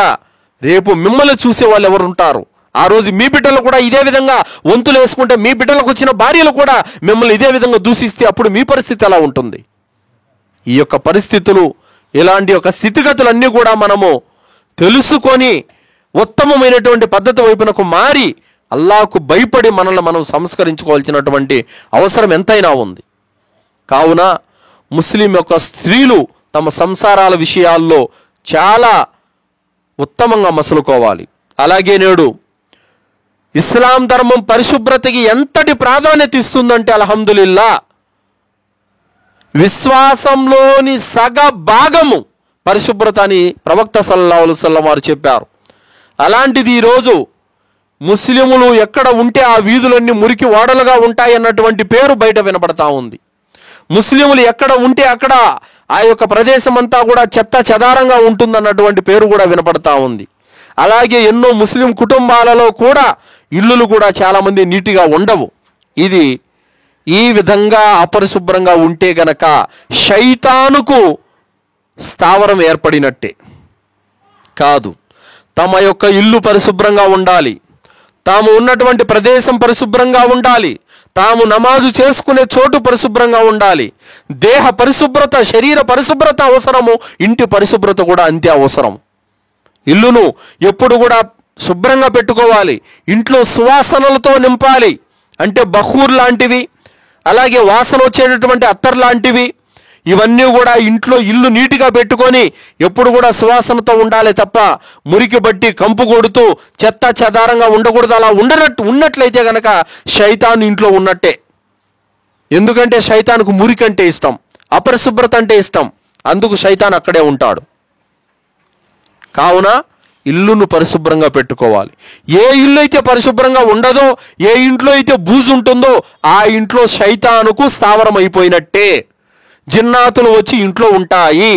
రేపు మిమ్మల్ని చూసే వాళ్ళు ఎవరు ఉంటారు? ఆ రోజు మీ బిడ్డలు కూడా ఇదే విధంగా వంతులు వేసుకుంటే, మీ బిడ్డలకు వచ్చిన భార్యలు కూడా మిమ్మల్ని ఇదే విధంగా దూషిస్తే అప్పుడు మీ పరిస్థితి ఎలా ఉంటుంది? ఈ యొక్క పరిస్థితులు, ఇలాంటి యొక్క స్థితిగతులన్నీ కూడా మనము తెలుసుకొని ఉత్తమమైనటువంటి పద్ధతి వైపునకు మారి అల్లాహ్కు భయపడి మనల్ని మనం సంస్కరించుకోవాల్సినటువంటి అవసరం ఎంతైనా ఉంది. కావున ముస్లిం యొక్క స్త్రీలు తమ సంసారాల విషయాల్లో చాలా ఉత్తమంగా మసలుకోవాలి. అలాగే నేడు ఇస్లాం ధర్మం పరిశుభ్రతకి ఎంతటి ప్రాధాన్యత ఇస్తుందంటే అల్హమ్దులిల్లా, విశ్వాసంలోని సగ భాగము పరిశుభ్రత అని ప్రవక్త సల్లల్లాహు అలైహి వసల్లం వారు చెప్పారు. అలాంటిది ఈరోజు ముస్లిములు ఎక్కడ ఉంటే ఆ వీధులన్నీ మురికి వాడలుగా ఉంటాయి అన్నటువంటి పేరు బయట వినపడతా ఉంది. ముస్లిములు ఎక్కడ ఉంటే అక్కడ ఆ యొక్క ప్రదేశం అంతా కూడా చెత్త చెదారంగా ఉంటుందన్నటువంటి పేరు కూడా వినపడతా ఉంది. అలాగే ఎన్నో ముస్లిం కుటుంబాలలో కూడా ఇల్లులు కూడా చాలామంది నీటిగా ఉండవు. ఇది ఈ విధంగా అపరిశుభ్రంగా ఉంటే గనక శైతానుకు స్థావరం ఏర్పడినట్టే. కాదు, తమ యొక్క ఇల్లు పరిశుభ్రంగా ఉండాలి, తాము ఉన్నటువంటి ప్రదేశం పరిశుభ్రంగా ఉండాలి, తాము నమాజు చేసుకునే చోటు పరిశుభ్రంగా ఉండాలి. దేహ పరిశుభ్రత, శరీర పరిశుభ్రత అవసరము, ఇంటి పరిశుభ్రత కూడా అంతే అవసరం. ఇల్లును ఎప్పుడు కూడా శుభ్రంగా పెట్టుకోవాలి. ఇంట్లో సువాసనలతో నింపాలి, అంటే బఖూర్ లాంటివి, అలాగే వాసన వచ్చేటటువంటి అత్తర్ లాంటివి, ఇవన్నీ కూడా ఇంట్లో ఇల్లు నీటిగా పెట్టుకొని ఎప్పుడు కూడా సువాసనతో ఉండాలి తప్ప మురికి బట్టి కంపు కొడుతూ చెత్త చెదారంగా ఉండకూడదు. అలా ఉన్నట్లయితే కనుక శైతాను ఇంట్లో ఉన్నట్టే. ఎందుకంటే శైతానుకు మురికి అంటే ఇష్టం, అపరిశుభ్రత అంటే ఇష్టం, అందుకు శైతాన్ అక్కడే ఉంటాడు. కావున ఇల్లును పరిశుభ్రంగా పెట్టుకోవాలి. ఏ ఇల్లు అయితే పరిశుభ్రంగా ఉండదో, ఏ ఇంట్లో అయితే బూజు ఉంటుందో ఆ ఇంట్లో శైతానుకు స్థావరం అయిపోయినట్టే. జిన్నాతులు వచ్చి ఇంట్లో ఉంటాయి.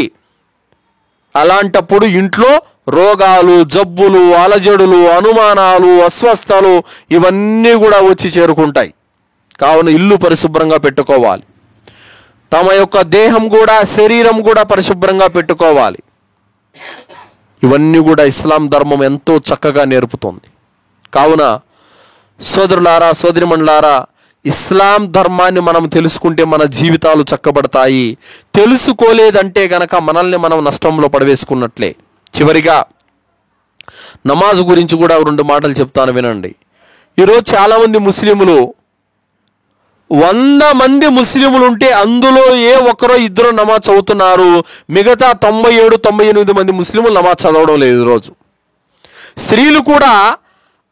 అలాంటప్పుడు ఇంట్లో రోగాలు, జబ్బులు, అలజడులు, అనుమానాలు, అస్వస్థలు ఇవన్నీ కూడా వచ్చి చేరుకుంటాయి. కావున ఇల్లు పరిశుభ్రంగా పెట్టుకోవాలి. తమ యొక్క దేహం కూడా, శరీరం కూడా పరిశుభ్రంగా పెట్టుకోవాలి. ఇవన్నీ కూడా ఇస్లాం ధర్మం ఎంతో చక్కగా నేర్పుతోంది. కావున సోదరులారా, సోదరిమణులారా, ఇస్లాం ధర్మాన్ని మనం తెలుసుకుంటే మన జీవితాలు చక్కబడతాయి. తెలుసుకోలేదంటే గనక మనల్ని మనం నష్టంలో పడవేసుకున్నట్లే. చివరిగా నమాజు గురించి కూడా 2 మాటలు చెప్తాను, వినండి. ఈరోజు చాలామంది ముస్లిములు 100 మంది ముస్లింలు ఉంటే అందులో ఏ ఒక్కరో ఇద్దరు నమాజ్ చదువుతున్నారు, మిగతా 97-98 మంది ముస్లింలు నమాజ్ చదవడం లేదు ఈరోజు. స్త్రీలు కూడా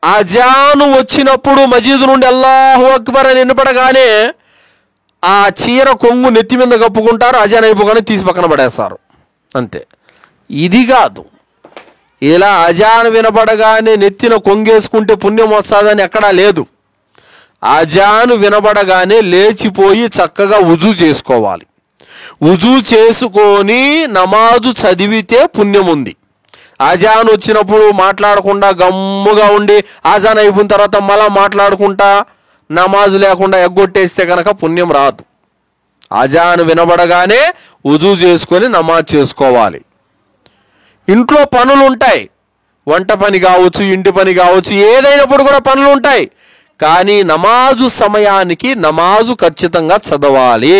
అజాను వచ్చినప్పుడు మసీదు నుండి అల్లాహు అక్బర్ అని వినపడగానే ఆ చీర కొంగు నెత్తి మీద కప్పుకుంటారు, అజాన్ అయిపోగానే తీసి పక్కన పడేస్తారు అంతే. ఇది కాదు, ఇలా అజాన్ వినబడగానే నెత్తిన కొంగేసుకుంటే పుణ్యం వస్తుందని ఎక్కడా లేదు. అజాను వినబడగానే లేచిపోయి చక్కగా వుజూ చేసుకోవాలి. వుజూ చేసుకొని నమాజు చదివితే పుణ్యం ఉంది. అజాన్ వచ్చినప్పుడు మాట్లాడకుండా గమ్ముగా ఉండి అజాన్ అయిపోయిన తర్వాత మళ్ళా మాట్లాడుకుంటా నమాజు లేకుండా ఎగ్గొట్టేస్తే కనుక పుణ్యం రాదు. అజాన్ వినబడగానే వుజూ చేసుకొని నమాజ్ చేసుకోవాలి. ఇంట్లో పనులు ఉంటాయి, వంట పని కావచ్చు, ఇంటి పని కావచ్చు, ఏదైనప్పుడు కూడా పనులు ఉంటాయి. కానీ నమాజు సమయానికి నమాజు ఖచ్చితంగా చదవాలి.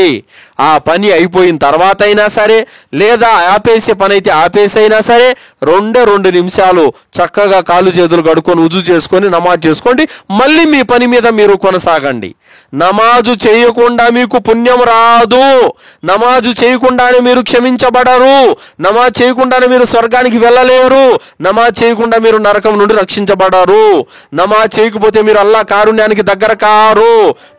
ఆ పని అయిపోయిన తర్వాత అయినా సరే, లేదా ఆపేసే పని అయితే ఆపేసైనా సరే 2 నిమిషాలు చక్కగా కాళ్ళు చేతులు కడుక్కొని వుజూ చేసుకొని నమాజ్ చేసుకోండి. మళ్ళీ మీ పని మీద మీరు కొనసాగండి. నమాజు చేయకుండా మీకు పుణ్యం రాదు. నమాజు చేయకుండానే మీరు క్షమించబడరు. నమాజ్ చేయకుండానే మీరు స్వర్గానికి వెళ్ళలేరు. నమాజ్ చేయకుండా మీరు నరకం నుండి రక్షించబడరు. నమాజ్ చేయకపోతే మీరు అల్లా కారుణ్యానికి దగ్గర కారు.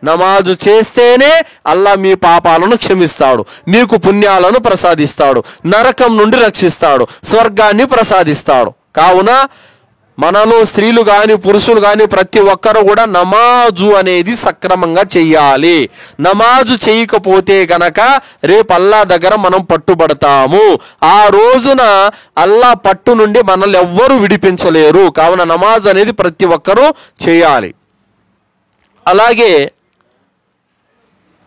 నమాజు చేస్తేనే అల్లా మీ పాపాలను క్షమిస్తాడు, మీకు పుణ్యాలను ప్రసాదిస్తాడు, నరకం నుండి రక్షిస్తాడు, స్వర్గాన్ని ప్రసాదిస్తాడు. కావున మనలో స్త్రీలు కానీ పురుషులు కానీ ప్రతి ఒక్కరు కూడా నమాజు అనేది సక్రమంగా చెయ్యాలి. నమాజు చేయకపోతే గనక రేపు అల్లా దగ్గర మనం పట్టుబడతాము. ఆ రోజున అల్లా పట్టు నుండి మనల్ని ఎవ్వరూ విడిపించలేరు. కావున నమాజ్ అనేది ప్రతి ఒక్కరూ చేయాలి. అలాగే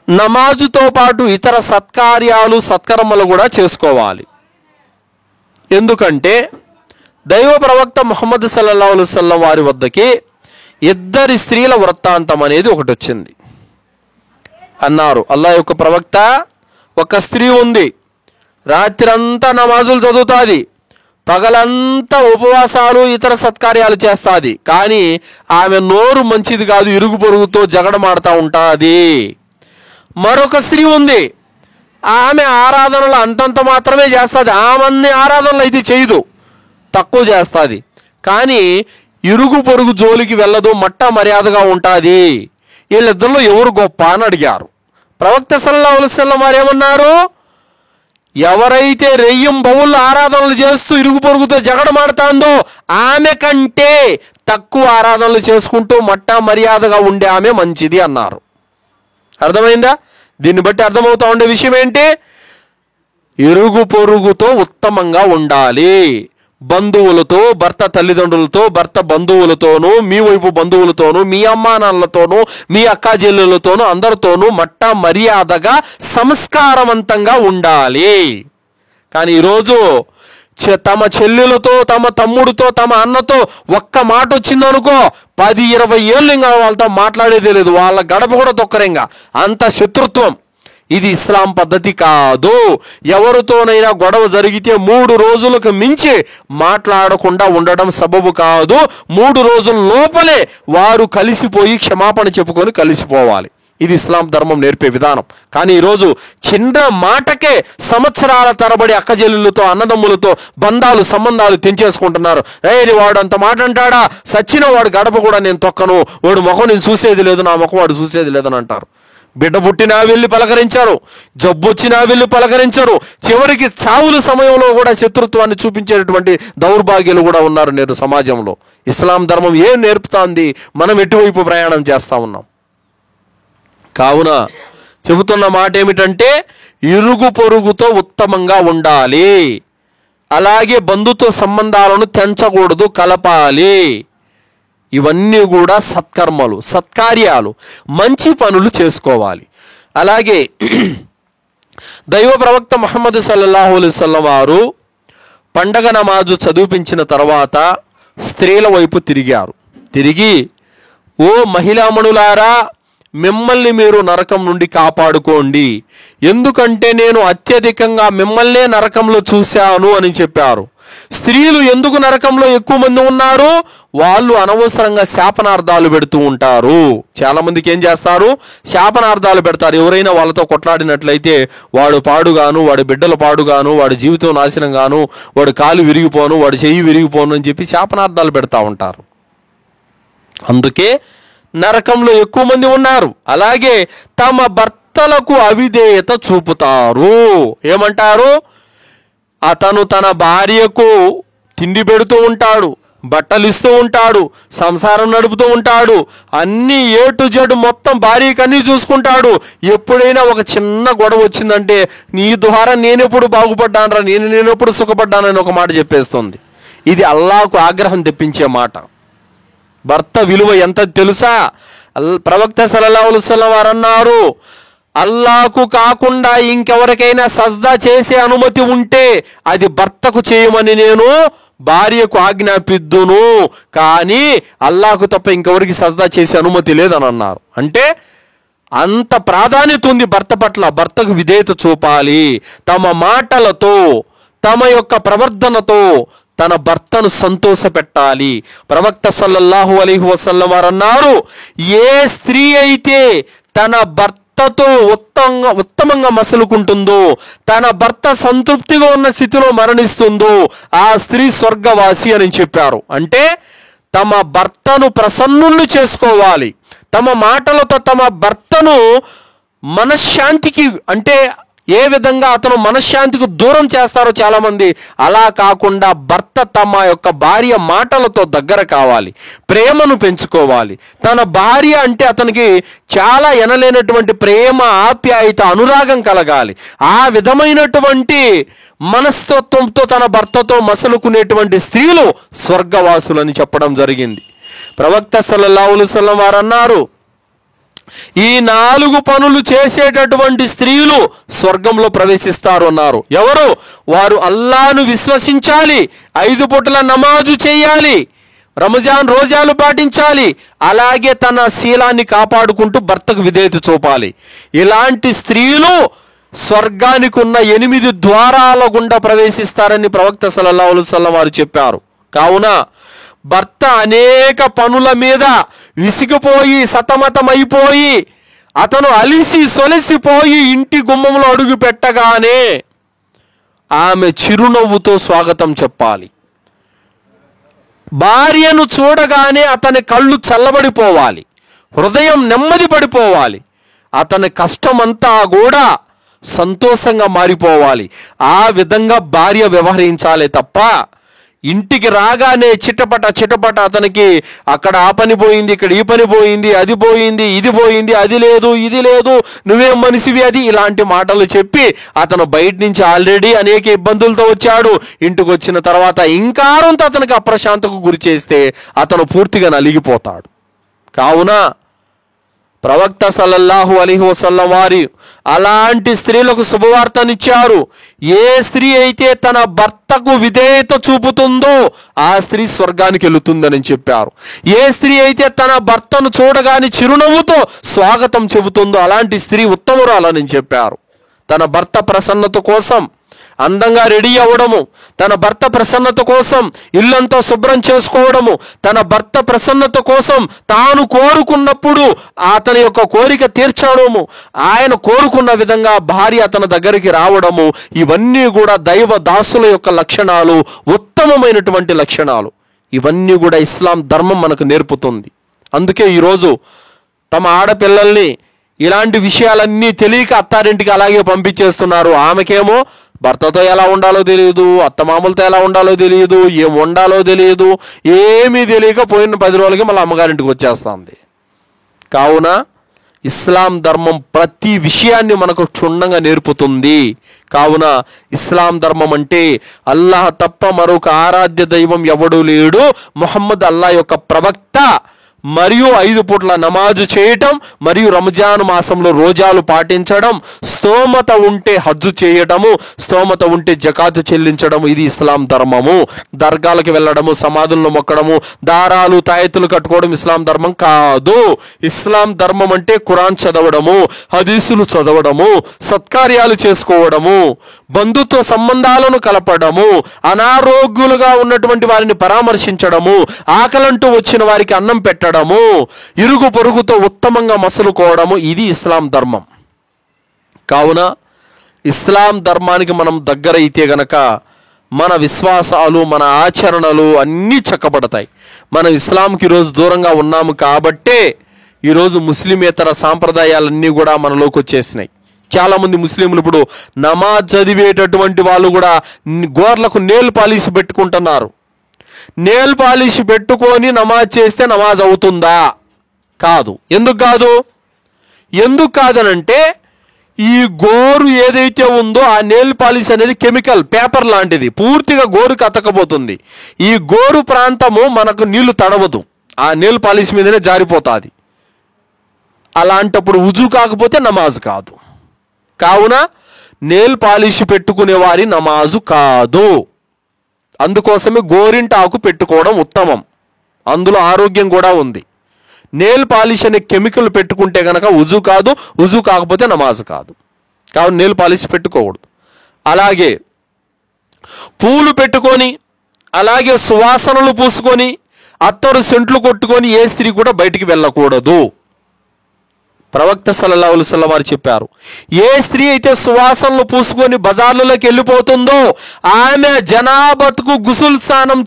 నమాజుతో పాటు ఇతర సత్కార్యాలు సత్కర్మలు కూడా చేసుకోవాలి. ఎందుకంటే దైవ ప్రవక్త ముహమ్మద్ సల్లల్లాహు అలైహి వసల్లం వారి వద్దకి 2 స్త్రీల వృత్తాంతం అనేది ఒకటి వచ్చింది. అన్నారు, అల్లా యొక్క ప్రవక్త, ఒక స్త్రీ ఉంది, రాత్రంతా నమాజులు చదువుతుంది, పగలంతా ఉపవాసాలు ఇతర సత్కార్యాలు చేస్తుంది. కానీ ఆమె నోరు మంచిది కాదు, ఇరుగు పొరుగుతో జగడమాడుతూ ఉంటుంది. మరొక స్త్రీ ఉంది, ఆమె ఆరాధనలు అంతంత మాత్రమే చేస్తుంది, ఆమె ఆరాధనలు అయితే చేయదు, తక్కువ చేస్తుంది. కానీ ఇరుగు పొరుగు జోలికి వెళ్ళదు, మట్ట మర్యాదగా ఉంటుంది. వీళ్ళిద్దరిలో ఎవరు గొప్ప అని అడిగారు. ప్రవక్త సల్లల్లాహు అలైహి వసల్లం వారు ఏమన్నారు? ఎవరైతే రెయ్యం బౌళ్ళు ఆరాధనలు చేస్తూ ఇరుగు పొరుగుతో జగడమాడుతుందో ఆమె కంటే తక్కువ ఆరాధనలు చేసుకుంటూ మట్ట మర్యాదగా ఉండే ఆమె మంచిది అన్నారు. అర్థమైందా? దీన్ని బట్టి అర్థమవుతా ఉండే విషయం ఏంటి? ఇరుగు పొరుగుతో ఉత్తమంగా ఉండాలి. బంధువులతో, భర్త తల్లిదండ్రులతో, భర్త బంధువులతోనూ, మీ వైపు బంధువులతోనూ, మీ అమ్మా నాన్నలతోనూ, మీ అక్కా చెల్లెలతోనూ, అందరితోనూ మట్ట మర్యాదగా సంస్కారవంతంగా ఉండాలి. కానీ ఈరోజు తమ చెల్లెలతో, తమ తమ్ముడితో, తమ అన్నతో ఒక్క మాట వచ్చిందనుకో 10-20 ఏళ్ళు ఇంకా వాళ్ళతో మాట్లాడేదే లేదు, వాళ్ళ గడప కూడా తొక్కరేంగా, అంత శత్రుత్వం. ఇది ఇస్లాం పద్ధతి కాదు. ఎవరితోనైనా గొడవ జరిగితే 3 రోజులకు మించి మాట్లాడకుండా ఉండడం సబబు కాదు. 3 రోజుల లోపలే వారు కలిసిపోయి క్షమాపణ చెప్పుకొని కలిసిపోవాలి. ఇది ఇస్లాం ధర్మం నేర్పే విధానం. కానీ ఈరోజు చిన్న మాటకే సంవత్సరాల తరబడి అక్కజల్లులతో, అన్నదమ్ములతో బంధాలు సంబంధాలు తెంచేసుకుంటున్నారు. వాడు అంత మాట అంటాడా, సచ్చిన వాడు గడప కూడా నేను తొక్కను, వాడు ముఖం నేను చూసేది లేదు, నా ముఖం వాడు చూసేది లేదని అంటారు. బిడ్డ పుట్టినా వెళ్ళి పలకరించారు, జబ్బు వచ్చినా వెళ్ళి పలకరించరు, చివరికి చావుల సమయంలో కూడా శత్రుత్వాన్ని చూపించేటటువంటి దౌర్భాగ్యులు కూడా ఉన్నారు నేడు సమాజంలో. ఇస్లాం ధర్మం ఏం నేర్పుతాంది, మనం ఎటువైపు ప్రయాణం చేస్తూ ఉన్నాం? కావున చెబుతున్న మాట ఏమిటంటే ఇరుగు పొరుగుతో ఉత్తమంగా ఉండాలి. అలాగే బంధుత్వ సంబంధాలను తెంచకూడదు, కలపాలి. ఇవన్నీ కూడా సత్కర్మలు, సత్కార్యాలు, మంచి పనులు చేసుకోవాలి. అలాగే దైవ ప్రవక్త ముహమ్మద్ సల్లల్లాహు అలైహి వసల్లం వారు పండగ నమాజు చదివించిన తర్వాత స్త్రీల వైపు తిరిగారు. తిరిగి, ఓ మహిళామణులారా, మిమ్మల్ని మీరు నరకం నుండి కాపాడుకోండి, ఎందుకంటే నేను అత్యధికంగా మిమ్మల్నే నరకంలో చూశాను అని చెప్పారు. స్త్రీలు ఎందుకు నరకంలో ఎక్కువ మంది ఉన్నారు? వాళ్ళు అనవసరంగా శాపనార్థాలు పెడుతూ ఉంటారు. చాలా మందికి ఏం చేస్తారు, శాపనార్థాలు పెడతారు. ఎవరైనా వాళ్ళతో కొట్లాడినట్లయితే వాడు పాడుగాను, వాడి బిడ్డలు పాడుగాను, వాడి జీవితం నాశనంగాను, వాడు కాలు విరిగిపోను, వాడు చెయ్యి విరిగిపోను అని చెప్పి శాపనార్థాలు పెడతా ఉంటారు. అందుకే నరకంలో ఎక్కువ మంది ఉన్నారు. అలాగే తమ భర్తలకు అవిధేయత చూపుతారు. ఏమంటారు? అతను తన భార్యకు తిండి పెడుతూ ఉంటాడు, బట్టలు ఇస్తూ ఉంటాడు, సంసారం నడుపుతూ ఉంటాడు, అన్నీ ఏ టు జెడ్ మొత్తం భార్యకి అన్నీ చూసుకుంటాడు. ఎప్పుడైనా ఒక చిన్న గొడవ వచ్చిందంటే నీ ద్వారా నేనెప్పుడు బాగుపడ్డానరా, నేనెప్పుడు సుఖపడ్డానని ఒక మాట చెప్పేస్తుంది. ఇది అల్లాహకు ఆగ్రహం తెప్పించే మాట. భర్త విలువ ఎంత తెలుసా? ప్రవక్త సల్లల్లాహు అలైహి వసల్లం వారు అన్నారు, అల్లాహకు కాకుండా ఇంకెవరికైనా సజ్దా చేసే అనుమతి ఉంటే అది భర్తకు చేయమని నేను భార్యకు ఆజ్ఞాపిద్దును, కానీ అల్లాహకు తప్ప ఇంకెవరికి సజ్దా చేసే అనుమతి లేదని అన్నారు. అంటే అంత ప్రాధాన్యత ఉంది భర్త పట్ల. భర్తకు విధేయత చూపాలి. తమ మాటలతో, తమ యొక్క ప్రవర్తనతో తన భర్తను సంతోష పెట్టాలి. ప్రవక్త సల్లల్లాహు అలైహి వసల్లం వారు అన్నారు, ఏ స్త్రీ అయితే తన భర్తతో ఉత్తమంగా మసలుకుంటుందో, తన భర్త సంతృప్తిగా ఉన్న స్థితిలో మరణిస్తుందో ఆ స్త్రీ స్వర్గవాసి అని చెప్పారు. అంటే తమ భర్తను ప్రసన్నుల్ని చేసుకోవాలి. తమ మాటలతో తమ భర్తను మనశ్శాంతికి, అంటే ఏ విధంగా అతను మనశ్శాంతికి దూరం చేస్తారో చాలామంది, అలా కాకుండా భర్త తమ యొక్క భార్య మాటలతో దగ్గర కావాలి, ప్రేమను పెంచుకోవాలి. తన భార్య అంటే అతనికి చాలా ఎనలేనటువంటి ప్రేమ, ఆప్యాయత, అనురాగం కలగాలి. ఆ విధమైనటువంటి మనస్తత్వంతో తన భర్తతో మసలుకునేటువంటి స్త్రీలు స్వర్గవాసులని చెప్పడం జరిగింది. ప్రవక్త సల్లల్లాహు అలైహి వసల్లం వారు అన్నారు, ఈ 4 పనులు చేసేటటువంటి స్త్రీలు స్వర్గంలో ప్రవేశిస్తారు అన్నారు. ఎవరు? వారు అల్లాహ్ను విశ్వసించాలి, 5 పూటల నమాజు చేయాలి, రంజాన్ రోజాలు పాటించాలి, అలాగే తన శీలాన్ని కాపాడుకుంటూ భర్తకు విధేయత చూపాలి. ఇలాంటి స్త్రీలు స్వర్గానికి ఉన్న 8 ద్వారాల గుండా ప్రవేశిస్తారని ప్రవక్త సల్లల్లాహు అలైహి వసల్లం వారు చెప్పారు. కావున భర్త అనేక పనుల మీద విసిగిపోయి సతమతమైపోయి అతను అలిసి సొలసిపోయి ఇంటి గుమ్మంలో అడుగు పెట్టగానే ఆమె చిరునవ్వుతో స్వాగతం చెప్పాలి. భార్యను చూడగానే అతని కళ్ళు చల్లబడిపోవాలి, హృదయం నెమ్మది పడిపోవాలి, అతని కష్టమంతా కూడా సంతోషంగా మారిపోవాలి. ఆ విధంగా భార్య వ్యవహరించాలి తప్ప ఇంటికి రాగానే చిటపట అతనికి అక్కడ ఆ పని పోయింది, ఇక్కడ ఈ పని పోయింది, అది పోయింది, ఇది పోయింది, అది లేదు, ఇది లేదు, నువ్వేం మనిషివి, అది ఇలాంటి మాటలు చెప్పి అతను బయట నుంచి ఆల్రెడీ అనేక ఇబ్బందులతో వచ్చాడు. ఇంటికి వచ్చిన తర్వాత ఇంకారంతో అతనికి అప్రశాంతకు గురి చేస్తే అతను పూర్తిగా నలిగిపోతాడు. కావున ప్రవక్త సల్లల్లాహు అలైహి వసల్లం వారి అలాంటి స్త్రీలకు శుభవార్తనిచ్చారు. ఏ స్త్రీ అయితే తన భర్తకు విధేయత చూపుతుందో ఆ స్త్రీ స్వర్గానికి వెళుతుందని చెప్పారు. ఏ స్త్రీ అయితే తన భర్తను చూడగానే చిరునవ్వుతో స్వాగతం చెబుతుందో అలాంటి స్త్రీ ఉత్తమురాలని చెప్పారు. తన భర్త ప్రసన్నత కోసం అందంగా రెడీ అవ్వడము, తన భర్త ప్రసన్నత కోసం ఇల్లంతా శుభ్రం చేసుకోవడము, తన భర్త ప్రసన్నత కోసం తాను కోరుకున్నప్పుడు అతని యొక్క కోరిక తీర్చడము, ఆయన కోరుకున్న విధంగా భార్య అతని దగ్గరికి రావడము, ఇవన్నీ కూడా దైవ దాసుల యొక్క లక్షణాలు, ఉత్తమమైనటువంటి లక్షణాలు. ఇవన్నీ కూడా ఇస్లాం ధర్మం మనకు నేర్పుతుంది. అందుకే ఈరోజు తమ ఆడపిల్లల్ని ఇలాంటి విషయాలన్నీ తెలియక అత్తారింటికి అలాగే పంపించేస్తున్నారు. ఆమెకేమో భర్తతో ఎలా ఉండాలో తెలియదు, అత్తమామలతో ఎలా ఉండాలో తెలియదు, ఏం వండాలో తెలియదు, ఏమీ తెలియక పోయిన 10 రోజులకి మళ్ళీ అమ్మగారింటికి వచ్చేస్తుంది. కావున ఇస్లాం ధర్మం ప్రతి విషయాన్ని మనకు క్షుణ్ణంగా నేర్పుతుంది. కావున ఇస్లాం ధర్మం అంటే అల్లాహ్ తప్ప మరొక ఆరాధ్య దైవం ఎవడూ లేడు, ముహమ్మద్ అల్లాహ్ యొక్క ప్రవక్త, మరియు 5 పూట్ల నమాజు చేయటం, మరియు రంజాన్ మాసంలో రోజాలు పాటించడం, స్తోమత ఉంటే హజ్జు చేయటము, స్తోమత ఉంటే జకాతు చెల్లించడము, ఇది ఇస్లాం ధర్మము. దర్గాలకు వెళ్ళడము, సమాధులను మొక్కడము, దారాలు తాయెత్తులు కట్టుకోవడం ఇస్లాం ధర్మం కాదు. ఇస్లాం ధర్మం అంటే ఖురాన్ చదవడము, హదీసులు చదవడము, సత్కార్యాలు చేసుకోవడము, బంధుత్వ సంబంధాలను కలపడము, అనారోగ్యులుగా ఉన్నటువంటి వారిని పరామర్శించడము, ఆకలంటూ వచ్చిన వారికి అన్నం పెట్టడము, ఇరుగు పొరుగుతో ఉత్తమంగా మసలుకోవడము, ఇది ఇస్లాం ధర్మం. కావున ఇస్లాం ధర్మానికి మనం దగ్గరైతే గనక మన విశ్వాసాలు, మన ఆచరణలు అన్నీ చక్కబడతాయి. మనం ఇస్లాంకి ఈరోజు దూరంగా ఉన్నాము కాబట్టే ఈరోజు ముస్లిమేతర సాంప్రదాయాలన్నీ కూడా మనలోకి వచ్చేసినాయి. చాలామంది ముస్లింలు ఇప్పుడు నమాజ్ చదివేటటువంటి వాళ్ళు కూడా గోర్లకు నేల్ పాలిష్ పెట్టుకుంటున్నారు. నేల్ పాలిష్ పెట్టుకొని నమాజ్ చేస్తే నమాజ్ అవుతుందా? కాదు. ఎందుకు కాదు? ఎందుకు కాదనంటే ఈ గోరు ఏదైతే ఉందో ఆ నేల్ పాలిష్ అనేది కెమికల్ పేపర్ లాంటిది, పూర్తిగా గోరుకి అతకపోతుంది. ఈ గోరు ప్రాంతము మనకు నీళ్లు తడవదు, ఆ నేల్ పాలిష్ మీదనే జారిపోతుంది. అలాంటప్పుడు ఉజు కాకపోతే నమాజ్ కాదు. కావున నేల్ పాలిష్ పెట్టుకునే వారి నమాజు కాదు. అందుకోసమే గోరింటాకు పెట్టుకోవడం ఉత్తమం, అందులో ఆరోగ్యం కూడా ఉంది. నేల్ పాలిష్ అనే కెమికల్ పెట్టుకుంటే కనుక ఉజు కాదు, ఉజు కాకపోతే నమాజ్ కాదు. కావున నేల్ పాలిష్ పెట్టుకోకూడదు. అలాగే పూలు పెట్టుకొని, అలాగే సువాసనలు పూసుకొని, అత్తరు సెంట్లు కొట్టుకొని ఏ స్త్రీ కూడా బయటికి వెళ్ళకూడదు. ప్రవక్త సల్లల్లాహు అలైహి వసల్లం వారు చెప్పారు, ఏ స్త్రీ అయితే సువాసనలు పూసుకొని బజార్లలోకి వెళ్ళిపోతుందో ఆమె జనాబతుకు గుసుల్ స్నానం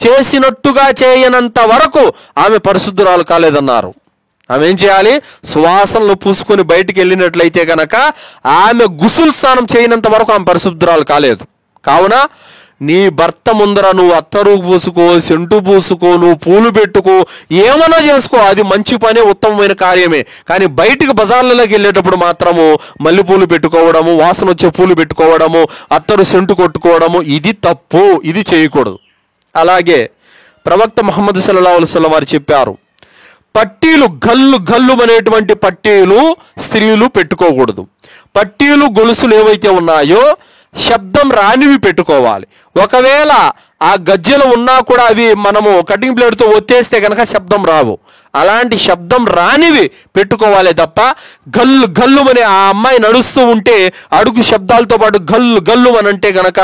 చేసినట్టుగా చేయనంత వరకు ఆమె పరిశుద్ధురాలు కాలేదన్నారు. ఆమె ఏం చేయాలి? సువాసనలు పూసుకొని బయటికి వెళ్ళినట్లయితే కనుక ఆమె గుసుల్ స్నానం చేయనంత వరకు ఆమె పరిశుద్ధురాలు కాలేదు. కావున నీ భర్త ముందర నువ్వు అత్తరు పూసుకో, సెంటు పూసుకో, నువ్వు పూలు పెట్టుకో, ఏమన్నా చేసుకో, అది మంచి పనే, ఉత్తమమైన కార్యమే. కానీ బయటికి బజార్లలోకి వెళ్ళేటప్పుడు మాత్రము మల్లెపూలు పెట్టుకోవడము, వాసన వచ్చే పూలు పెట్టుకోవడము, అత్తరు సెంటు కొట్టుకోవడము, ఇది తప్పు, ఇది చేయకూడదు. అలాగే ప్రవక్త ముహమ్మద్ సల్లల్లాహు అలైహి వసల్లం వారు చెప్పారు, పట్టీలు గల్లు గల్లు అనేటువంటి పట్టీలు స్త్రీలు పెట్టుకోకూడదు. పట్టీలు గొలుసులు ఏవైతే ఉన్నాయో శబ్దం రానివి పెట్టుకోవాలి. ఒకవేళ ఆ గజ్జెలు ఉన్నా కూడా అవి మనము కటింగ్ బ్లేడ్తో ఒత్తేస్తే కనుక శబ్దం రావు. అలాంటి శబ్దం రానివి పెట్టుకోవాలి తప్ప గల్లు గల్లు అని ఆ అమ్మాయి నడుస్తూ ఉంటే అడుగు శబ్దాలతో పాటు గల్లు గల్లు అని అంటే కనుక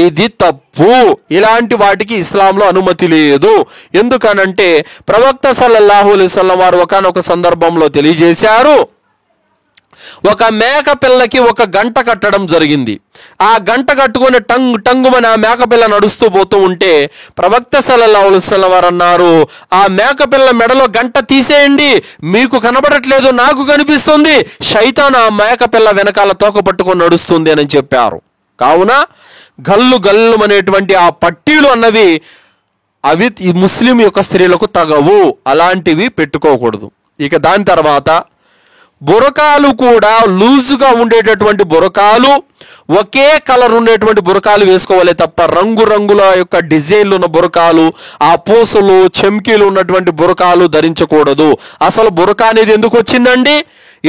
ఇది తప్పు. ఇలాంటి వాటికి ఇస్లాంలో అనుమతి లేదు. ఎందుకనంటే ప్రవక్త సల్లల్లాహు అలైహి వసల్లం వారు ఒకానొక సందర్భంలో తెలియజేశారు, ఒక మేక పిల్లకి ఒక గంట కట్టడం జరిగింది. ఆ గంట కట్టుకొని టంగు టంగుమని ఆ మేకపిల్ల నడుస్తూ పోతూ ఉంటే ప్రవక్త సల్లల్లాహు అలైహి వసల్లం వారు అన్నారు, ఆ మేకపిల్ల మెడలో గంట తీసేయండి, మీకు కనబడట్లేదు, నాకు కనిపిస్తుంది, శైతాన్ ఆ మేకపిల్ల వెనకాల తోక పట్టుకొని నడుస్తుంది అని చెప్పారు. కావున గల్లు గల్లు అనేటువంటి ఆ పట్టీలు అన్నవి అవి ఈ ముస్లిం యొక్క స్త్రీలకు తగవు, అలాంటివి పెట్టుకోకూడదు. ఇక దాని తర్వాత బురకాలు కూడా లూజుగా ఉండేటటువంటి బురకాలు, ఒకే కలర్ ఉండేటువంటి బురకాలు వేసుకోవాలి తప్ప రంగురంగుల యొక్క డిజైన్లు ఉన్న బురకాలు, ఆ పూసలు చెమ్కీలు ఉన్నటువంటి బురకాలు ధరించకూడదు. అసలు బురకా అనేది ఎందుకు వచ్చిందండి?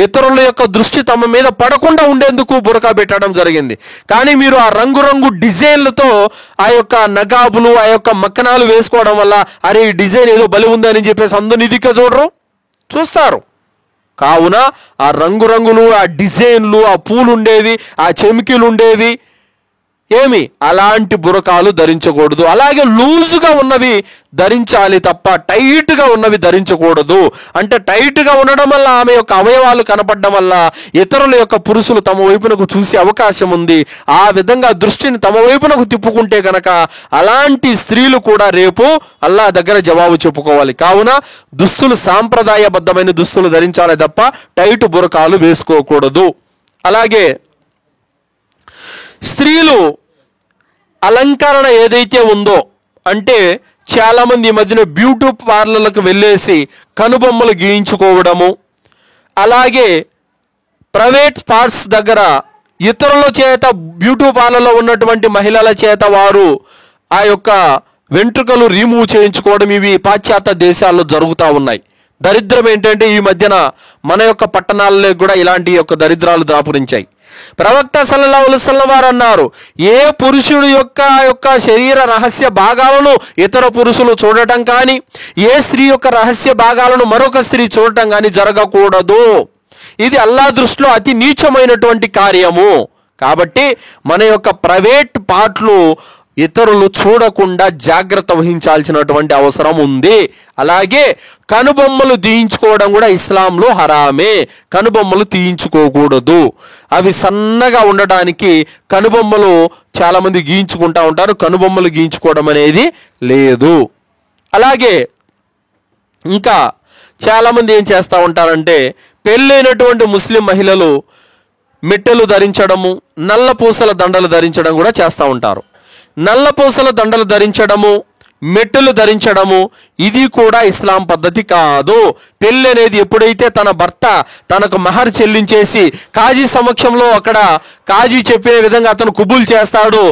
ఇతరుల యొక్క దృష్టి తమ మీద పడకుండా ఉండేందుకు బురకా పెట్టడం జరిగింది. కానీ మీరు ఆ రంగురంగు డిజైన్లతో ఆ యొక్క నగాబులు, ఆ యొక్క మక్కనాలు వేసుకోవడం వల్ల అరే ఈ డిజైన్ ఏదో బలి ఉందని చెప్పేసి అందరూ నిధిగా చూస్తారు. కావున ఆ రంగురంగులు, ఆ డిజైన్లు, ఆ పూలు ఉండేవి, ఆ చెమికీలు ఉండేవి ఏమి అలాంటి బురకాలు ధరించకూడదు. అలాగే లూజుగా ఉన్నవి ధరించాలి తప్ప టైట్గా ఉన్నవి ధరించకూడదు. అంటే టైట్గా ఉండడం వల్ల ఆమె యొక్క అవయవాలు కనపడడం వల్ల ఇతరుల యొక్క పురుషులు తమ వైపునకు చూసే అవకాశం ఉంది. ఆ విధంగా దృష్టిని తమ వైపునకు తిప్పుకుంటే కనుక అలాంటి స్త్రీలు కూడా రేపు అల్లాహ్ దగ్గర జవాబు చెప్పుకోవాలి. కావున దుస్తులు సాంప్రదాయబద్ధమైన దుస్తులు ధరించాలి తప్ప టైట్ బురకాలు వేసుకోకూడదు. అలాగే స్త్రీలు అలంకరణ ఏదైతే ఉందో, అంటే చాలామంది ఈ మధ్యన బ్యూటీ పార్లర్లకు వెళ్ళేసి కనుబొమ్మలు గీయించుకోవడము, అలాగే ప్రైవేట్ పార్ట్స్ దగ్గర ఇతరుల చేత బ్యూటీ పార్లర్లో ఉన్నటువంటి మహిళల చేత వారు ఆ యొక్క వెంట్రుకలు రిమూవ్ చేయించుకోవడం ఇవి పాశ్చాత్య దేశాల్లో జరుగుతూ ఉన్నాయి. దరిద్రం ఏంటంటే ఈ మధ్యన మన యొక్క పట్టణాల్లో కూడా ఇలాంటి యొక్క దరిద్రాలు దాపురించాయి. ప్రవక్త సల్లల్లాహు అలైహి వసల్లం వారు అన్నారు, ఏ పురుషుడు యొక్క శరీర రహస్య భాగాలను ఇతర పురుషులు చూడటం కానీ, ఏ స్త్రీ యొక్క రహస్య భాగాలను మరొక స్త్రీ చూడటం కానీ జరగకూడదు. ఇది అల్లాహ్ దృష్టిలో అతి నీచమైనటువంటి కార్యము. కాబట్టి మన యొక్క ప్రైవేట్ పార్ట్లు ఇతరులు చూడకుండా జాగ్రత్త వహించాల్సినటువంటి అవసరం ఉంది. అలాగే కనుబొమ్మలు తీయించుకోవడం కూడా ఇస్లాంలో హరామే. కనుబొమ్మలు తీయించుకోకూడదు. అవి సన్నగా ఉండడానికి కనుబొమ్మలు చాలామంది గీయించుకుంటూ ఉంటారు. కనుబొమ్మలు గీయించుకోవడం అనేది లేదు. అలాగే ఇంకా చాలామంది ఏం చేస్తూ ఉంటారంటే, పెళ్ళైనటువంటి ముస్లిం మహిళలు మెట్టెలు ధరించడము, నల్ల పూసల దండలు ధరించడం కూడా చేస్తూ ఉంటారు. నల్ల పూసల దండలు ధరించడము, మెట్టెలు ధరించడము ఇది కూడా ఇస్లాం పద్ధతి కాదు. పెళ్ళి అనేది ఎప్పుడైతే తన భర్త తనకు మహర్ చెల్లించేసి కాజీ సమక్షంలో అక్కడ కాజీ చెప్పే విధంగా అతను కుబుల్ చేస్తాడు,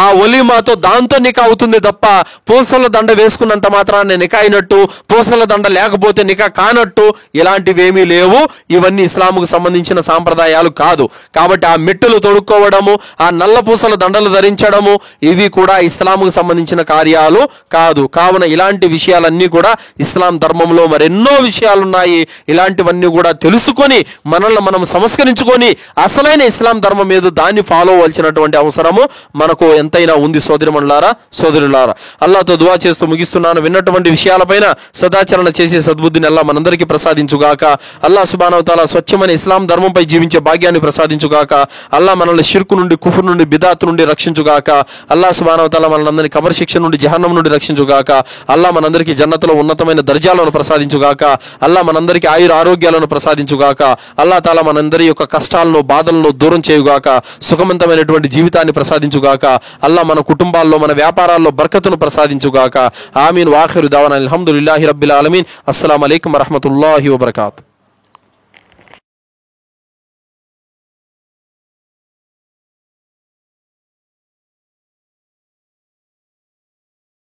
ఆ ఒలీమాతో దాంతో నికా అవుతుంది తప్ప పూసల దండ వేసుకున్నంత మాత్రాన్ని నికా అయినట్టు, పూసల దండ లేకపోతే నికా కానట్టు ఇలాంటివేమీ లేవు. ఇవన్నీ ఇస్లాంకు సంబంధించిన సాంప్రదాయాలు కాదు. కాబట్టి ఆ మెట్టులు తొడుక్కోవడము, ఆ నల్ల పూసల దండలు ధరించడము ఇవి కూడా ఇస్లాంకు సంబంధించిన కార్యాలు కాదు. కావున ఇలాంటి విషయాలన్నీ కూడా ఇస్లాం ధర్మంలో మరెన్నో విషయాలు ఉన్నాయి. ఇలాంటివన్నీ కూడా తెలుసుకొని మనల్ని మనం సంస్కరించుకొని అసలైన ఇస్లాం ధర్మం మీద దాన్ని ఫాలో అవ్వాల్సినటువంటి అవసరము మనకు ఎంతైనా ఉంది. సోదరిమణులారా, సోదరులారా, అల్లాహ్తో దువా చేస్తూ ముగిస్తున్నాను. విన్నటువంటి విషయాలపైన సదాచరణ చేసే సద్బుద్ధిని అల్లాహ్ మనందరికీ ప్రసాదించుగాక. అల్లాహ్ సుబ్హానహు వ తఆలా స్వచ్ఛమైన ఇస్లాం ధర్మంపై జీవించే భాగ్యాన్ని ప్రసాదించుగాక. అల్లాహ్ మనల్ని షిర్కు నుండి, కుఫర్ నుండి, బిదాత్ నుండి రక్షించుగాక. అల్లాహ్ సుబ్హానహు వ తఆలా మనందరినీ కబర్ శిక్ష నుండి, జహన్నం నుండి రక్షించుగాక. అల్లాహ్ మనందరికీ జన్నతులో ఉన్నతమైన దర్జాలను ప్రసాదించుగాక. అల్లాహ్ మనందరికీ ఆయుర ఆరోగ్యాలను ప్రసాదించుగాక. అల్లాహ్ తాలా మనందరి యొక్క కష్టాలను, బాధలను దూరం చేయుగాక. సుఖవంతమైనటువంటి జీవితాన్ని ప్రసాదించుగాక. అల్లాహ్ మన కుటుంబాల్లో, మన వ్యాపారాల్లో బర్కతును ప్రసాదించుగాక. ఆమీన్. వాఖిరు దావానా అల్హమ్దులిల్లాహి రబ్బిల్ ఆలమీన్. అస్సలాము అలైకుం వరహ్మతుల్లాహి వబరకాతుహు.